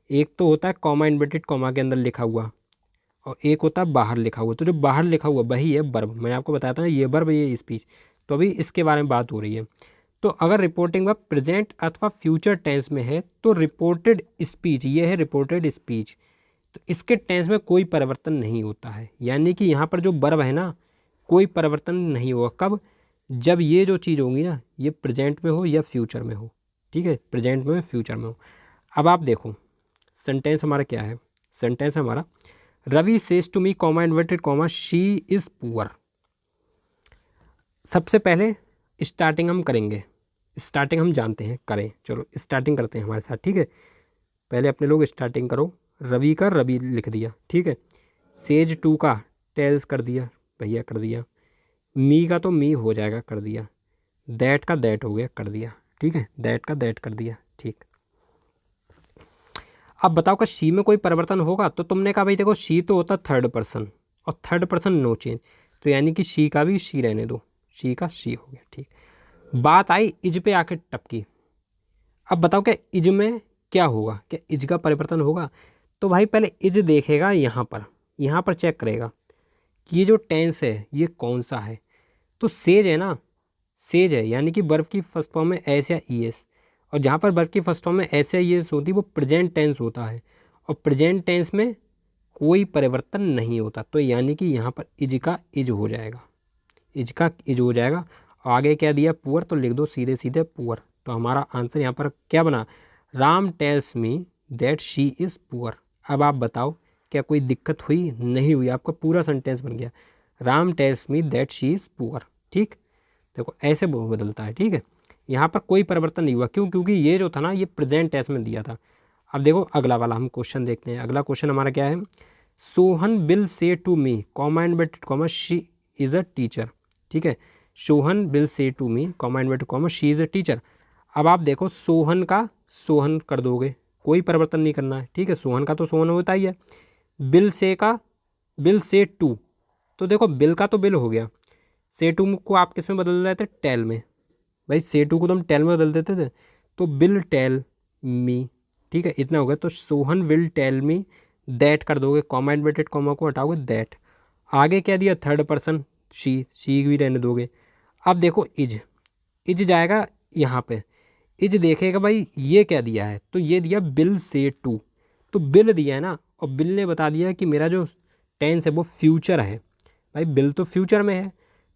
एक तो होता है कॉमा इन्वर्टेड कॉमा के अंदर लिखा हुआ और एक होता है बाहर लिखा हुआ। तो जो बाहर लिखा हुआ वही है वर्ब। मैं आपको बताता हूँ ये वर्ब ये स्पीच, तो अभी इसके बारे में बात हो रही है। तो अगर रिपोर्टिंग वर्ब प्रेजेंट अथवा फ्यूचर टेंस में है तो रिपोर्टेड स्पीच, ये है रिपोर्टेड स्पीच, तो इसके टेंस में कोई परिवर्तन नहीं होता है। यानी कि यहाँ पर जो वर्ब है ना कोई परिवर्तन नहीं होगा। कब? जब ये जो चीज़ होगी ना ये प्रेजेंट में हो या फ्यूचर में हो, ठीक है। प्रेजेंट में फ्यूचर में हो। अब आप देखो सेंटेंस हमारा क्या है? सेंटेंस हमारा Ravi says to me comma inverted comma she is poor. सबसे पहले स्टार्टिंग हम करेंगे, स्टार्टिंग हम जानते हैं, करें। चलो स्टार्टिंग करते हैं हमारे साथ, ठीक है। पहले अपने लोग स्टार्टिंग करो। रवि का रवि लिख दिया, ठीक है। सेज टू का टेल्स कर दिया भैया, कर दिया। मी का तो मी हो जाएगा, कर दिया। दैट का दैट हो गया, कर दिया, ठीक है। दैट का दैट कर दिया, ठीक। अब बताओ कि शी में कोई परिवर्तन होगा? तो तुमने कहा भाई देखो शी तो होता थर्ड पर्सन और थर्ड पर्सन नो चेंज, तो यानी कि शी का भी शी रहने दो, शी का शी हो गया, ठीक। बात आई इज पे आके टपकी। अब बताओ क्या इज में क्या होगा? क्या इज का परिवर्तन होगा? तो भाई पहले इज देखेगा यहाँ पर चेक करेगा कि ये जो टेंस है ये कौन सा है। तो सेज है ना, सेज है यानी कि वर्ब की फर्स्ट फॉर्म में एस या ई एस, और जहाँ पर वर्ब की फर्स्ट फॉर्म में एस या ई एस होती है वो प्रेजेंट टेंस होता है, और प्रेजेंट टेंस में कोई परिवर्तन नहीं होता। तो यानी कि यहाँ पर इज का इज हो जाएगा, इज का इज हो जाएगा। और आगे क्या दिया? पुअर, तो लिख दो सीधे सीधे पुअर। तो हमारा आंसर यहाँ पर क्या बना? Ram tales me that she is poor. अब आप बताओ क्या कोई दिक्कत हुई? नहीं हुई, आपका पूरा सेंटेंस बन गया। Ram tales me that she is poor, ठीक। देखो ऐसे वो बदलता है, ठीक है। यहाँ पर कोई परिवर्तन नहीं हुआ। क्यों? क्योंकि ये जो था ना ये प्रेजेंट टेंस में दिया था। अब देखो अगला वाला हम क्वेश्चन देखते हैं। अगला क्वेश्चन हमारा क्या है, Sohan will say to me comma inverted comma she is a teacher. ठीक है, Sohan will say to me comma inverted comma she is a teacher. अब आप देखो सोहन का सोहन कर दोगे, कोई परिवर्तन नहीं करना है। ठीक है, सोहन का तो सोहन होता ही है। बिल से का बिल से टू, तो देखो बिल का तो बिल हो गया, से टू को आप किस में बदल रहे थे, टेल में। भाई से टू को तो हम टेल में बदल देते थे, तो बिल टेल मी। ठीक है, इतना हो गया। तो Sohan will tell me that कर दोगे, कॉमा इनवर्टेड कॉमा को हटाओगे दैट। आगे क्या दिया, थर्ड पर्सन शी भी रहने दोगे। अब देखो इज जाएगा यहाँ पे, इज देखेगा भाई ये क्या दिया है, तो ये दिया बिल से टू, तो बिल दिया है ना, और बिल ने बता दिया कि मेरा जो टेंस है वो फ्यूचर है। भाई बिल तो फ्यूचर में है,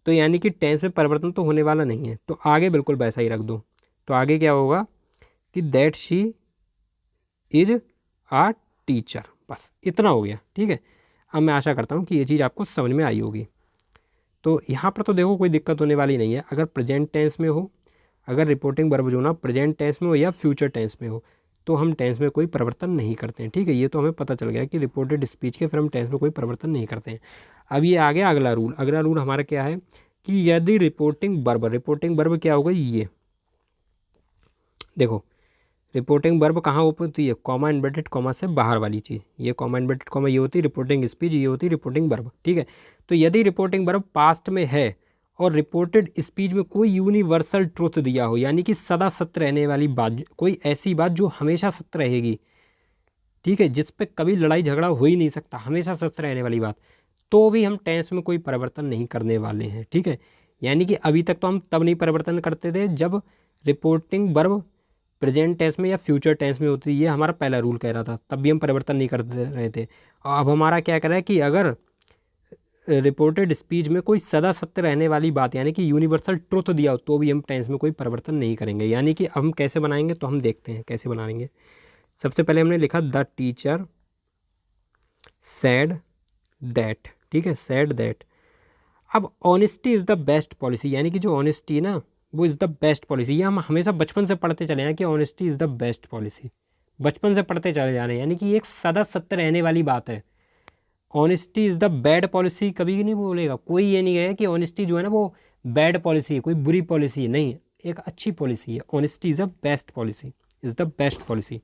तो यानी कि टेंस में परिवर्तन तो होने वाला नहीं है, तो आगे बिल्कुल वैसा ही रख दो। तो आगे क्या होगा कि that she is a teacher, बस इतना हो गया। ठीक है, अब मैं आशा करता हूँ कि ये चीज़ आपको समझ में आई होगी। तो यहाँ पर तो देखो कोई दिक्कत होने वाली नहीं है। अगर प्रेजेंट टेंस में हो, अगर रिपोर्टिंग वर्ब जो ना प्रेजेंट टेंस में हो या फ्यूचर टेंस में हो, तो हम टेंस में कोई परिवर्तन नहीं करते हैं। ठीक है, ये तो हमें पता चल गया कि रिपोर्टेड स्पीच के फिर हम टेंस में कोई परिवर्तन नहीं करते हैं। अब ये आ गया अगला रूल। अगला रूल हमारा क्या है कि यदि रिपोर्टिंग वर्ब क्या होगा, ये देखो रिपोर्टिंग वर्ब कहाँ ओपन होती है, कॉमा इन्वर्टेड कॉमा से बाहर वाली चीज़, ये कॉमा इन्वर्टेड कॉमा ये होती है रिपोर्टिंग स्पीच, ये होती है रिपोर्टिंग वर्ब। ठीक है, तो यदि रिपोर्टिंग वर्ब पास्ट में है और रिपोर्टेड स्पीच में कोई यूनिवर्सल ट्रुथ दिया हो, यानी कि सदा सत्य रहने वाली बात, कोई ऐसी बात जो हमेशा सत्य रहेगी, ठीक है, जिस पे कभी लड़ाई झगड़ा हो ही नहीं सकता, हमेशा सत्य रहने वाली बात, तो भी हम टेंस में कोई परिवर्तन नहीं करने वाले हैं। ठीक है, यानी कि अभी तक तो हम तब नहीं परिवर्तन करते थे जब रिपोर्टिंग वर्ब प्रेजेंट टेंस में या फ्यूचर टेंस में होती है, ये हमारा पहला रूल कह रहा था, तब भी हम परिवर्तन नहीं करते रहे थे। और अब हमारा क्या कह रहा है कि अगर रिपोर्टेड स्पीच में कोई सदा सत्य रहने वाली बात यानी कि यूनिवर्सल ट्रुथ दिया हो, तो भी हम टेंस में कोई परिवर्तन नहीं करेंगे। यानी कि हम कैसे बनाएंगे, तो हम देखते हैं कैसे बनाएंगे। सबसे पहले हमने लिखा द टीचर सेड दैट। ठीक है, सेड दैट। अब honesty is the best policy, यानी कि जो ऑनेस्टी है ना वो इज़ द बेस्ट पॉलिसी, ये हम हमेशा बचपन से पढ़ते चले हैं कि honesty is the best policy, बचपन से पढ़ते चले जा रहे हैं, यानी कि ये एक सदा सत्य रहने वाली बात है। Honesty is the bad policy कभी नहीं बोलेगा कोई, ये नहीं कहेगा कि ऑनेस्टी जो है ना वो बैड पॉलिसी है, कोई बुरी पॉलिसी है, नहीं, एक अच्छी पॉलिसी है। Honesty is the best policy, is the best policy.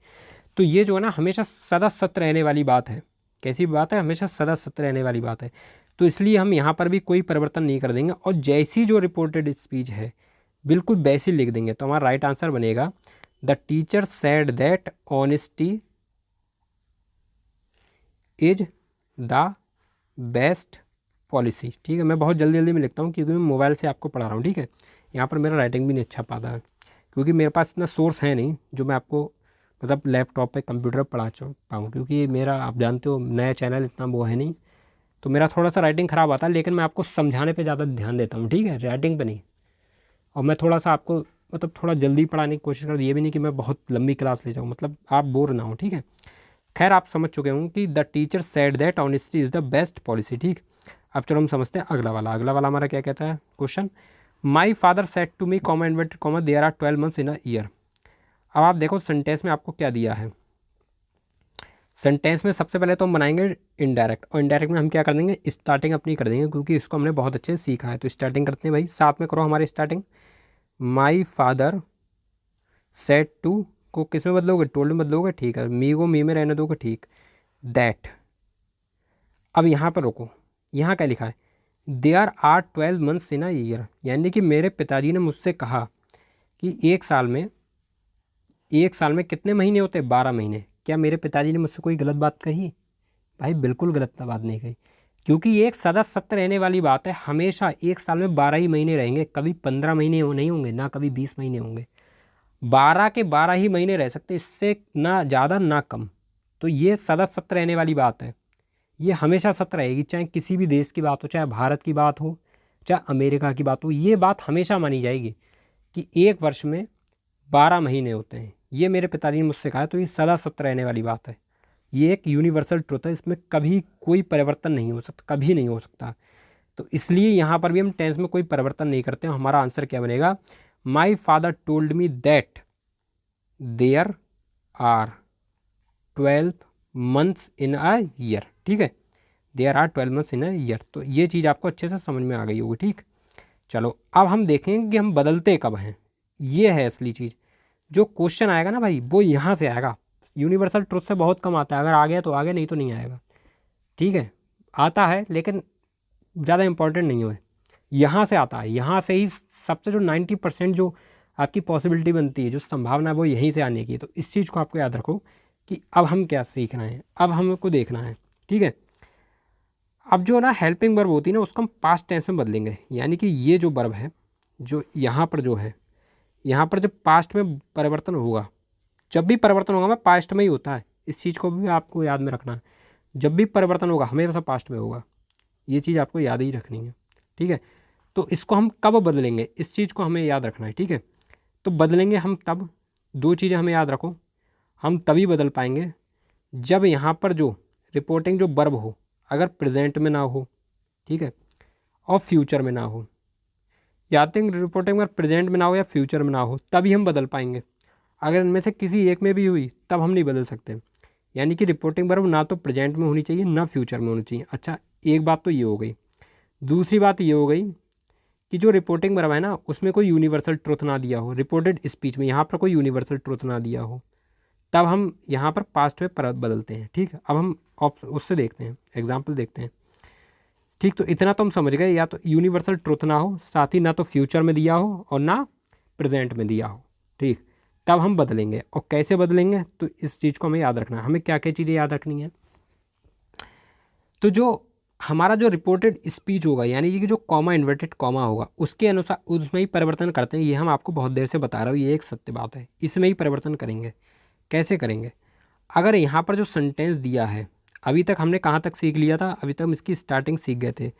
तो ये जो है ना हमेशा सदा सत्य रहने वाली बात है। कैसी बात है, हमेशा सदा सत्य रहने वाली बात है। तो इसलिए हम यहाँ पर भी कोई परिवर्तन नहीं कर देंगे, और जैसी जो रिपोर्टेड स्पीच है बिल्कुल वैसी लिख देंगे। तो हमारा राइट आंसर बनेगा the teacher said that honesty is the best policy. ठीक है, मैं बहुत जल्दी जल्दी में लिखता हूँ क्योंकि मैं मोबाइल से आपको पढ़ा रहा हूँ। ठीक है, यहाँ पर मेरा राइटिंग भी नहीं अच्छा पाता है क्योंकि मेरे पास इतना सोर्स है नहीं जो मैं आपको मतलब लैपटॉप पे कंप्यूटर पढ़ा पाऊँ, क्योंकि मेरा आप जानते हो नया चैनल इतना वो है नहीं, तो मेरा थोड़ा सा राइटिंग ख़राब आता है। लेकिन मैं आपको समझाने पे ज़्यादा ध्यान देता हूँ, ठीक है, राइटिंग पे नहीं। और मैं थोड़ा सा आपको मतलब थोड़ा जल्दी पढ़ाने की कोशिश करता हूँ, ये भी नहीं कि मैं बहुत लंबी क्लास ले जाऊँ, मतलब आप बोर ना हो। ठीक है, खैर आप समझ चुके होंगे कि the teacher said that honesty is the best policy. ठीक, अब चलो हम समझते हैं अगला वाला। अगला वाला हमारा क्या कहता है question, my father said to me comma inverted comma there are 12 months in a year. अब आप देखो सेंटेंस में आपको क्या दिया है। सेंटेंस में सबसे पहले तो हम बनाएंगे इनडायरेक्ट, और इनडायरेक्ट में हम क्या कर देंगे, स्टार्टिंग अपनी कर देंगे क्योंकि इसको हमने बहुत अच्छे से सीखा है। तो स्टार्टिंग करते हैं भाई, साथ में करो हमारी starting. My father said to को किस में बदलोगे, टोल्ड में बदलोगे, ठीक है, मी को मी में रहने दोगे, ठीक, दैट। अब यहाँ पर रुको, यहाँ क्या लिखा है, there are 12 months in a year, यानी कि मेरे पिताजी ने मुझसे कहा कि एक साल में कितने महीने होते हैं, 12 महीने। क्या मेरे पिताजी ने मुझसे कोई गलत बात कही? भाई बिल्कुल गलत बात नहीं कही, क्योंकि ये एक सदा सत्य रहने वाली बात है। हमेशा एक साल में 12 ही महीने रहेंगे, कभी 15 महीने नहीं होंगे, ना कभी 20 महीने होंगे, 12 के 12 ही महीने रह सकते, इससे ना ज़्यादा ना कम। तो ये सदा सत्य रहने वाली बात है, ये हमेशा सत्य रहेगी, चाहे किसी भी देश की बात हो, चाहे भारत की बात हो, चाहे अमेरिका की बात हो, ये बात हमेशा मानी जाएगी कि एक वर्ष में 12 महीने होते हैं। ये मेरे पिताजी ने मुझसे कहा, तो ये सदा सत्य रहने वाली बात है, ये एक यूनिवर्सल ट्रुथ है, इसमें कभी कोई परिवर्तन नहीं हो सकता, कभी नहीं हो सकता। तो इसलिए यहाँ पर भी हम टेंस में कोई परिवर्तन नहीं करते हैं। हमारा आंसर क्या बनेगा, my father told me that there are 12 months in a year. ठीक है, there are 12 months in a year. तो ये चीज़ आपको अच्छे से समझ में आ गई होगी। ठीक, चलो अब हम देखेंगे कि हम बदलते कब हैं। ये है असली चीज़। जो क्वेश्चन आएगा ना भाई वो यहाँ से आएगा। यूनिवर्सल ट्रुथ से बहुत कम आता है, अगर आ गया तो आ गया, नहीं तो नहीं आएगा। ठीक है, आता है लेकिन ज़्यादा इंपॉर्टेंट नहीं है। यहाँ से आता है, यहाँ से ही सबसे जो 90% जो आपकी पॉसिबिलिटी बनती है, जो संभावना है वो यहीं से आने की है। तो इस चीज़ को आपको याद रखो कि अब हम क्या सीखना है, अब हमको देखना है। ठीक है, अब जो ना हेल्पिंग वर्ब होती है ना उसको हम पास्ट टेंस में बदलेंगे। यानी कि ये जो वर्ब है, जो यहाँ पर जो है, यहाँ पर जब पास्ट में परिवर्तन होगा, जब भी परिवर्तन होगा मैं पास्ट में ही होता है, इस चीज़ को भी आपको याद में रखना है। जब भी परिवर्तन होगा हमेशा पास्ट में होगा, ये चीज़ आपको याद ही रखनी है। ठीक है, तो इसको हम कब बदलेंगे, इस चीज़ को हमें याद रखना है। ठीक है, तो बदलेंगे हम तब, दो चीज़ें हमें याद रखो, हम तभी बदल पाएंगे जब यहाँ पर जो रिपोर्टिंग जो वर्ब हो अगर प्रेजेंट में ना हो, ठीक है, और फ्यूचर में ना हो। या तो रिपोर्टिंग वर्ब प्रेजेंट में ना हो या फ्यूचर में ना हो, तभी हम बदल पाएंगे। अगर इनमें से किसी एक में भी हुई तब हम नहीं बदल सकते। यानी कि रिपोर्टिंग वर्ब ना तो प्रेजेंट में होनी चाहिए ना फ्यूचर में होनी चाहिए। अच्छा, एक बात तो ये हो गई। दूसरी बात ये हो गई कि जो रिपोर्टिंग वर्ब है ना उसमें कोई यूनिवर्सल ट्रुथ ना दिया हो, रिपोर्टेड स्पीच में यहाँ पर कोई यूनिवर्सल ट्रुथ ना दिया हो, तब हम यहाँ पर पास्ट में बदलते हैं। ठीक है, अब हम उससे देखते हैं, एग्जाम्पल देखते हैं। ठीक, तो इतना तो हम समझ गए, या तो यूनिवर्सल ट्रुथ ना हो, साथ ही ना तो फ्यूचर में दिया हो और ना प्रेजेंट में दिया हो। ठीक, तब हम बदलेंगे। और कैसे बदलेंगे, तो इस चीज़ को हमें याद रखना है। हमें क्या क्या चीज़ें याद रखनी है, तो जो हमारा जो रिपोर्टेड स्पीच होगा, यानी कि जो कॉमा इन्वर्टेड कॉमा होगा उसके अनुसार उसमें ही परिवर्तन करते हैं। ये हम आपको बहुत देर से बता रहा हूँ, ये एक सत्य बात है। इसमें ही परिवर्तन करेंगे। कैसे करेंगे, अगर यहाँ पर जो सेंटेंस दिया है, अभी तक हमने कहाँ तक सीख लिया था, अभी तक हम इसकी स्टार्टिंग सीख गए थे।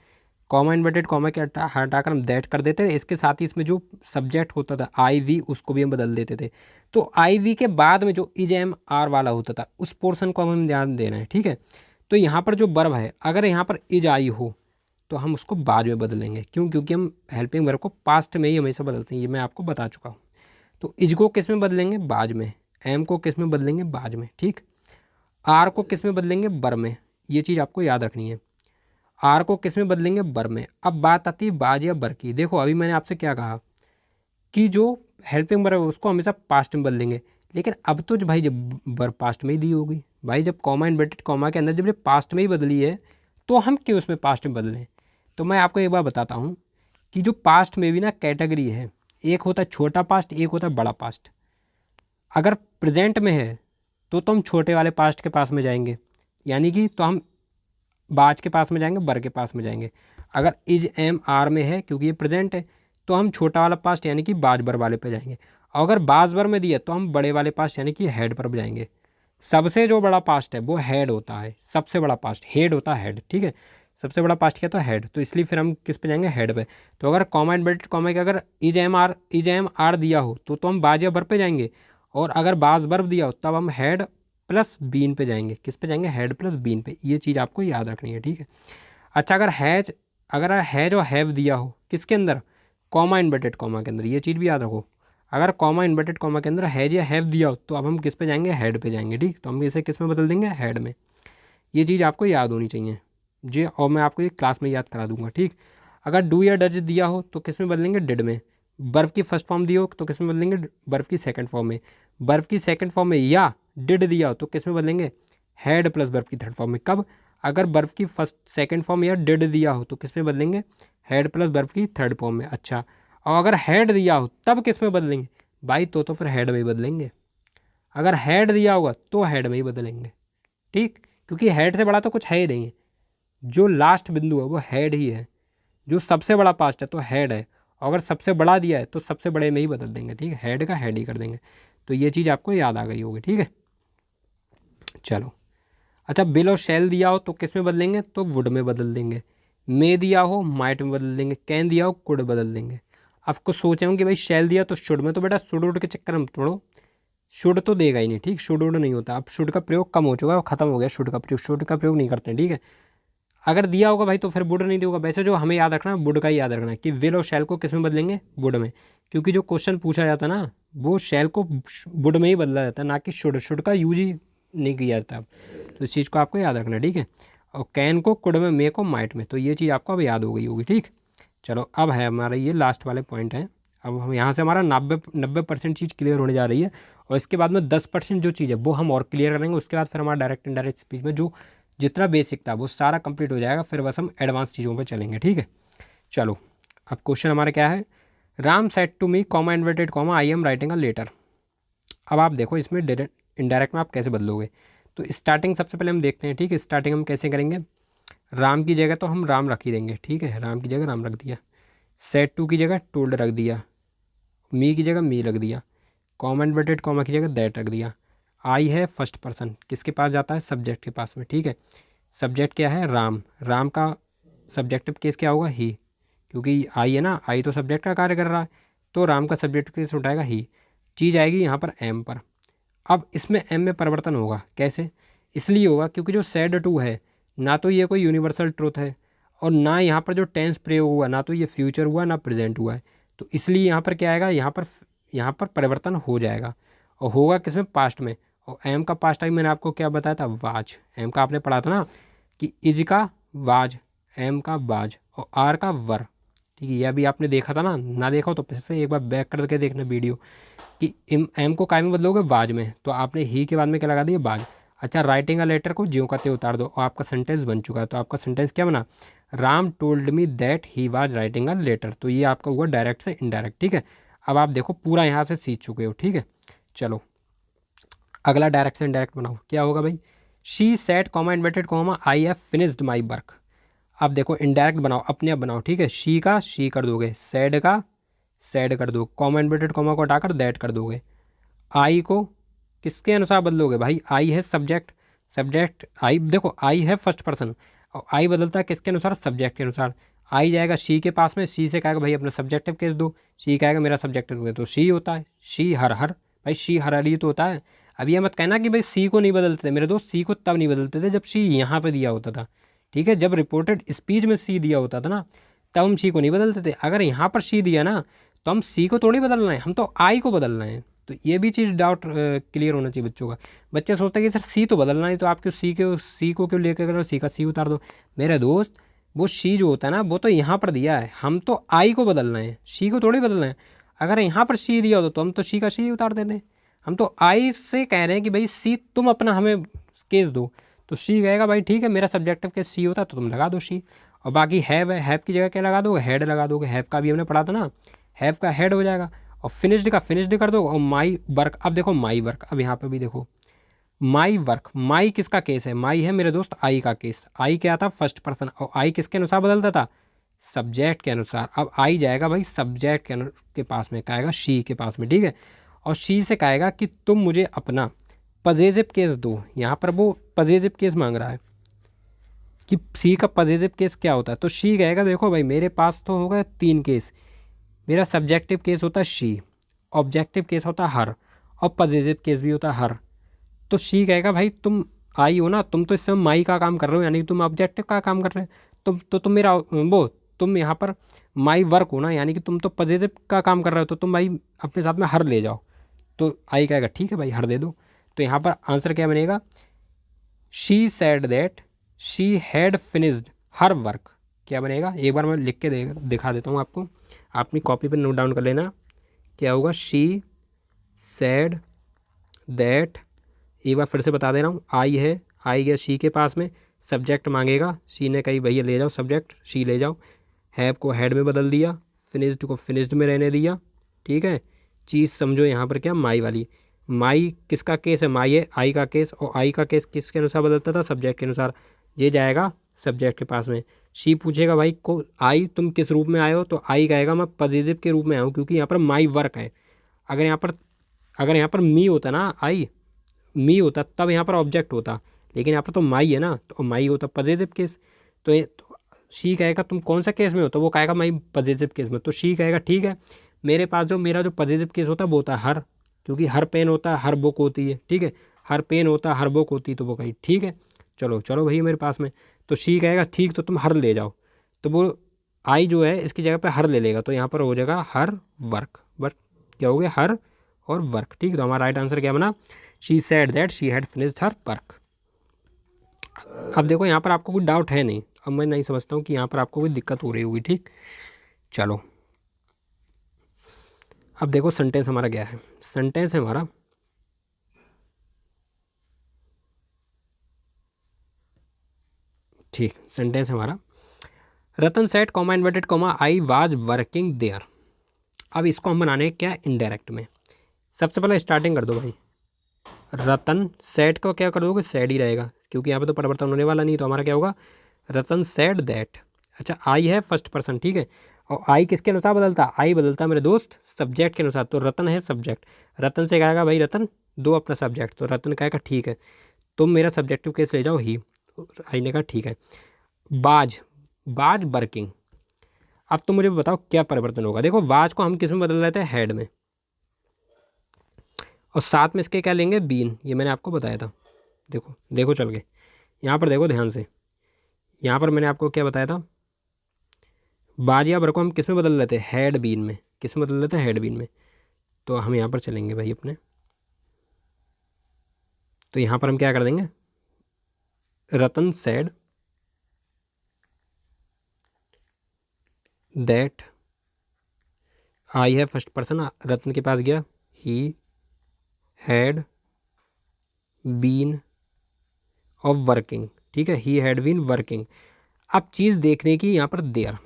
कॉमा इन्वर्टेड कॉमा के हटाकर हम दैट कर देते थे। इसके साथ ही इसमें जो सब्जेक्ट होता था आई वी, उसको भी हम बदल देते थे। तो आई वी के बाद में जो इज एम आर वाला होता था उस पोर्शन को हम ध्यान देना है। ठीक है, तो यहाँ पर जो वर्ब है अगर यहाँ पर इज आई हो तो हम उसको बाद में बदलेंगे। क्यों, क्योंकि हम हेल्पिंग वर्ब को पास्ट में ही हमेशा बदलते हैं, ये मैं आपको बता चुका हूँ। तो इज को किस में बदलेंगे, बाद में। एम को किस में बदलेंगे, बाद में। ठीक, आर को किस में बदलेंगे, बर में। ये चीज़ आपको याद रखनी है। आर को किस में बदलेंगे, बर में। अब बात आती है बाज या बर की। देखो अभी मैंने आपसे क्या कहा कि जो हेल्पिंग वर्ब है उसको हमेशा पास्ट में बदलेंगे, लेकिन अब तो जो भाई जब वर्ब पास्ट में ही दी होगी, भाई जब कॉमा इन्वर्टेड कॉमा के अंदर जब ये पास्ट में ही बदली है तो हम क्यों उसमें पास्ट में बदलें। तो मैं आपको एक बार बताता हूँ कि जो पास्ट में भी ना कैटेगरी है, एक होता है छोटा पास्ट, एक होता है बड़ा पास्ट। अगर प्रेजेंट में है तो हम छोटे वाले पास्ट के पास में जाएंगे, यानी कि तो हम बाज के पास में जाएंगे, बर के पास में जाएंगे। अगर इज एम आर में है क्योंकि ये प्रेजेंट है तो हम छोटा वाला पास्ट यानी कि बाज बर वाले पे जाएंगे। और अगर बाज बर में दिया तो हम बड़े वाले पास्ट यानी कि हेड पर जाएंगे। सबसे जो बड़ा पास्ट है वो हेड होता है, सबसे बड़ा पास्ट हेड होता है, हेड। ठीक है, सबसे बड़ा पास्ट क्या तो हेड, तो इसलिए फिर हम किस पे जाएंगे, हेड पे। तो अगर कॉमा इन्वर्टेड कॉमा के अगर इज एम आर दिया हो तो हम बाज या बर पे जाएंगे। और अगर बाज बर दिया हो तब हम हेड प्लस बीन पे जाएंगे। किस पे जाएंगे, हेड प्लस बीन पे। ये चीज़ आपको याद रखनी है। ठीक है, अच्छा, अगर हैज और हैव दिया हो किसके अंदर, कॉमा इन्वर्टेड कॉमा के अंदर, ये चीज़ भी याद रखो। अगर कॉमा इन्वर्टेड कॉमा के अंदर हैज या हैव दिया हो तो अब हम किस पे जाएंगे, हेड पे जाएंगे। ठीक, तो हम इसे किस में बदल देंगे, हेड में। ये चीज़ आपको याद होनी चाहिए जी, और मैं आपको ये क्लास में याद करा दूंगा। ठीक, अगर डू या डज दिया हो तो किस में बदलेंगे, डिड में। बर्फ की फर्स्ट फॉर्म दी हो तो किस में बदलेंगे, बर्फ की सेकंड फॉर्म में। बर्फ की सेकंड फॉर्म में या डिड दिया हो तो किस में बदलेंगे, हैड प्लस बर्फ की थर्ड फॉर्म में। कब, अगर बर्फ की फर्स्ट सेकंड फॉर्म या डिड दिया हो तो किस में बदलेंगे, हेड प्लस बर्फ की थर्ड फॉर्म में। अच्छा, और अगर हेड दिया हो तब किस में बदलेंगे भाई, तो फिर हेड में ही बदलेंगे। अगर हेड दिया होगा तो हेड में ही बदलेंगे। ठीक, क्योंकि हेड से बड़ा तो कुछ है ही नहीं है। जो लास्ट बिंदु है वो हेड ही है, जो सबसे बड़ा पास्ट है तो हेड है। और अगर सबसे बड़ा दिया है तो सबसे बड़े में ही बदल देंगे। ठीक है, हेड का हेड ही कर देंगे। तो ये चीज़ आपको याद आ गई होगी। ठीक है, चलो। अच्छा, बिल और शैल दिया हो तो किस में बदलेंगे, तो वुड में बदल देंगे। मे दिया हो माइट में बदल देंगे। कैन दिया हो कुड बदल देंगे। आपको सोचे होंगे कि भाई शैल दिया तो शुड में, तो बेटा शुड उड के चक्कर में तोड़ो, शुड तो देगा ही नहीं। ठीक, शुड उड नहीं होता, अब शुड का प्रयोग कम हो चुका है, ख़त्म हो गया शुड का प्रयोग, शुड का प्रयोग नहीं करते हैं। ठीक है, अगर दिया होगा भाई तो फिर वुड नहीं होगा। वैसे जो हमें याद रखना है वुड का ही याद रखना है कि विल और शैल को किस में बदलेंगे, वुड में, क्योंकि जो क्वेश्चन पूछा जाता है ना वो शैल को वुड में ही बदला जाता है, ना कि शुड। शुड का यूज ही नहीं किया जाता। तो इस चीज़ को आपको याद रखना है, ठीक है। और कैन को कुड में, मे को माइट में, तो ये चीज़ आपको अब याद हो गई होगी, ठीक। चलो अब है हमारा ये लास्ट वाले पॉइंट है। अब हम यहाँ से हमारा 90% चीज़ क्लियर होने जा रही है, और इसके बाद में 10% जो चीज़ है वो हम और क्लियर करेंगे। उसके बाद फिर हमारा डायरेक्ट इनडायरेक्ट स्पीच में जो जितना बेसिक था वो सारा कंप्लीट हो जाएगा, फिर बस हम एडवांस चीज़ों पे चलेंगे, ठीक है। चलो अब क्वेश्चन हमारा क्या है, Ram said to me comma inverted comma I am writing a letter. अब आप देखो इसमें डायरेक्ट इनडायरेक्ट में आप कैसे बदलोगे। तो स्टार्टिंग सबसे पहले हम देखते हैं, ठीक है। स्टार्टिंग हम कैसे करेंगे, राम की जगह तो हम राम रख ही देंगे, ठीक है। राम की जगह राम रख दिया, सेड टू की जगह टोल्ड रख दिया, मी की जगह मी रख दिया, कॉमा इन्वर्टेड कॉमा की जगह दैट रख दिया। आई है फर्स्ट पर्सन, किसके पास जाता है, सब्जेक्ट के पास में, ठीक है। सब्जेक्ट क्या है, राम। राम का सब्जेक्टिव केस क्या होगा, ही, क्योंकि आई है ना, आई तो सब्जेक्ट का कार्य कर रहा है, तो राम का सब्जेक्ट केस उठाएगा ही। चीज़ आएगी यहाँ पर एम पर। अब इसमें एम में परिवर्तन होगा, कैसे, इसलिए होगा क्योंकि जो सेड टू है ना तो ये कोई यूनिवर्सल ट्रुथ है, और ना यहाँ पर जो टेंस प्रयोग हुआ ना तो ये फ्यूचर हुआ ना प्रेजेंट हुआ है। तो इसलिए यहाँ पर क्या आएगा, यहाँ पर परिवर्तन हो जाएगा, और होगा किसमें, पास्ट में। और एम का पास्ट टाइम मैंने आपको क्या बताया था, वाज। एम का आपने पढ़ा था ना कि इज का वाज, एम का वाज, और आर का वर, ठीक है। ये अभी आपने देखा था ना देखा हो तो फिर से एक बार बैक करके देखना वीडियो, कि एम को काय में बदलोगे, वाज में, तो आपने ही के बाद में क्या लगा दिया, वाज। अच्छा, राइटिंग अ लेटर को ज्यों का त्यों उतार दो और आपका सेंटेंस बन चुका है। तो आपका सेंटेंस क्या बना, Ram told me that he was writing a letter. तो ये आपका हुआ डायरेक्ट से इनडायरेक्ट, ठीक है। अब आप देखो पूरा यहाँ से सीख चुके हो, ठीक है। चलो अगला डायरेक्ट से इनडायरेक्ट बनाओ, क्या होगा भाई, she said comma inverted comma I have finished my work. अब देखो इनडायरेक्ट बनाओ, अपने आप बनाओ, ठीक है। शी का शी कर दोगे, सैड का सैड कर दो, कॉमा इन्वर्टेड कॉमा को हटाकर दैट कर दोगे। आई को किसके अनुसार बदलोगे भाई, आई है सब्जेक्ट, सब्जेक्ट आई, देखो आई है फर्स्ट पर्सन, और आई बदलता है किसके अनुसार, सब्जेक्ट के अनुसार। आई जाएगा शी के पास में, शी से कहेगा भाई अपना सब्जेक्टिव केस दो, शी कहेगा मेरा सब्जेक्टिव केस, तो शी होता है, शी हर हर, भाई शी हर हर ही तो होता है। अब ये मत कहना कि भाई सी को नहीं बदलते थे मेरे दोस्त, सी को तब नहीं बदलते थे जब सी यहाँ पे दिया होता था, ठीक है। जब रिपोर्टेड स्पीच में सी दिया होता था ना तब हम सी को नहीं बदलते थे। अगर यहाँ पर सी दिया ना तो हम सी को थोड़ी बदलना है, हम तो आई को बदलना है। तो ये भी चीज़ डाउट क्लियर होना चाहिए बच्चों का। बच्चे सोचते हैं कि सर सी तो बदलना है, तो आप क्यों सी को क्यों लेकर करो, सी का सी उतार दो। मेरे दोस्त वो सी जो होता है ना वो तो यहाँ पर दिया है, हम तो आई को बदलना है, सी को थोड़ी बदलना है। अगर यहाँ पर सी दिया हो तो हम तो सी का सी उतार देते हैं। हम तो आई से कह रहे हैं कि भाई सी तुम अपना हमें केस दो, तो सी कहेगा भाई ठीक है मेरा सब्जेक्टिव केस सी होता तो तुम लगा दो सी। और बाकी हैव है, हैव की जगह क्या लगा दोगे, हेड लगा दोगे, हैव का भी हमने पढ़ा था ना, हैव का हेड हो जाएगा। और फिनिश्ड का फिनिश्ड कर दो, और माई वर्क, अब देखो माई वर्क, अब यहाँ पे भी देखो माई वर्क, माई किसका केस है, माई है मेरे दोस्त आई का केस। आई क्या था, फर्स्ट पर्सन, और आई किसके अनुसार बदलता था, सब्जेक्ट के अनुसार। अब आई जाएगा भाई सब्जेक्ट के पास में, कहेगा शी के पास में, ठीक है। और शी से कहेगा कि तुम मुझे अपना पजेसिव केस दो। यहाँ पर वो पजेसिव केस मांग रहा है कि सी का पजेसिव केस क्या होता है, तो शी कहेगा देखो भाई मेरे पास तो होगा 3 केस, मेरा सब्जेक्टिव केस होता है शी, ऑब्जेक्टिव केस होता है हर, और पजेसिव केस भी होता है हर। तो शी कहेगा भाई तुम आई हो ना, तुम तो इस समय माई का काम कर रहे हो, यानी कि तुम ऑब्जेक्टिव का काम कर रहे हो, तुम मेरा वो तुम यहाँ पर माई वर्क हो ना, यानी कि तुम तो पजेसिव का काम कर रहे हो, तो तुम भाई अपने साथ में हर ले जाओ। तो आई कहेगा ठीक है भाई हर दे दो। तो यहाँ पर आंसर क्या बनेगा, she said that she had finished her work. क्या बनेगा, एक बार मैं लिख के दिखा देता हूँ आपको, आप अपनी कॉपी पर नोट डाउन कर लेना। क्या होगा, शी सेड दैट, एक बार फिर से बता दे रहा हूँ, आई है, आई गया शी के पास में, सब्जेक्ट मांगेगा, शी ने कही भैया ले जाओ सब्जेक्ट, शी ले जाओ, हैव को हैड में बदल दिया, फिनिश्ड को फिनिश्ड में रहने दिया, ठीक है। चीज़ समझो यहाँ पर क्या, माई वाली, माई किसका केस है, माई है आई का केस, और आई का केस किसके अनुसार बदलता था, सब्जेक्ट के अनुसार। ये जाएगा सब्जेक्ट के पास में। शी पूछेगा भाई को आई तुम किस रूप में आए हो, तो आई कहेगा मैं पॉजिटिव के रूप में आया हूँ, क्योंकि यहाँ पर माई वर्क है। अगर यहाँ पर मी होता ना, आई मी होता तब यहाँ पर ऑब्जेक्ट होता, लेकिन यहाँ पर तो माई है ना, तो माई होता पॉजिटिव केस। तो ये तो शी कहेगा तुम कौन सा केस में हो, तो वो कहेगा माई पॉजिटिव केस में। तो शी कहेगा ठीक है मेरे पास जो मेरा जो पॉजिटिव केस होता है वो होता है हर, क्योंकि हर पेन होता है हर बुक होती है, ठीक है, हर पेन होता है हर बुक होती है, तो वो कही ठीक है। चलो चलो भैया मेरे पास में। तो शी कहेगा ठीक, तो तुम हर ले जाओ। तो वो आई जो है इसकी जगह पे हर ले लेगा, तो यहाँ पर हो जाएगा हर वर्क। बट क्या हो गया, हर और वर्क। ठीक है, तो हमारा राइट आंसर क्या बना, she said that she had finished her work. अब देखो यहाँ पर आपको कोई डाउट है नहीं, अब मैं नहीं समझता हूँ कि यहाँ पर आपको कोई दिक्कत हो रही होगी। ठीक, चलो अब देखो सेंटेंस हमारा क्या है। सेंटेंस है हमारा, ठीक, सेंटेंस है हमारा, Ratan said comma inverted comma I was working there. अब इसको हम बनाने क्या, इनडायरेक्ट में। सबसे पहले स्टार्टिंग कर दो भाई, रतन सेट को क्या कर दोगे, सेड ही रहेगा, क्योंकि यहाँ पे तो परिवर्तन होने वाला नहीं, तो हमारा क्या होगा, रतन सेड दैट। अच्छा, आई है फर्स्ट पर्सन, ठीक है, और आई किसके अनुसार बदलता, आई बदलता मेरे दोस्त सब्जेक्ट के अनुसार, तो रतन है सब्जेक्ट। रतन से कहेगा भाई रतन दो अपना सब्जेक्ट, तो रतन कहेगा ठीक है, तुम मेरा सब्जेक्टिव केस ले जाओ ही। आई ने कहा ठीक है। बाज, बाज वर्किंग। अब तो मुझे बताओ क्या परिवर्तन होगा। देखो बाज को हम किस में बदल लेते हैं, हेड में, और साथ में इसके क्या लेंगे, बीन, ये मैंने आपको बताया था। देखो देखो चल के यहाँ पर देखो ध्यान से, यहाँ पर मैंने आपको क्या बताया था, बाज या बर को हम किस में बदल लेते हैं, हेड बीन में। किस में बदल लेते हैं, हेड बीन में। तो हम यहाँ पर चलेंगे भाई अपने, तो यहाँ पर हम क्या कर देंगे, रतन सेड दैट, आई है फर्स्ट पर्सन, रतन के पास गया, he had been of working. ठीक है, ही हैड बीन वर्किंग। अब चीज़ देखने की यहाँ पर देयर,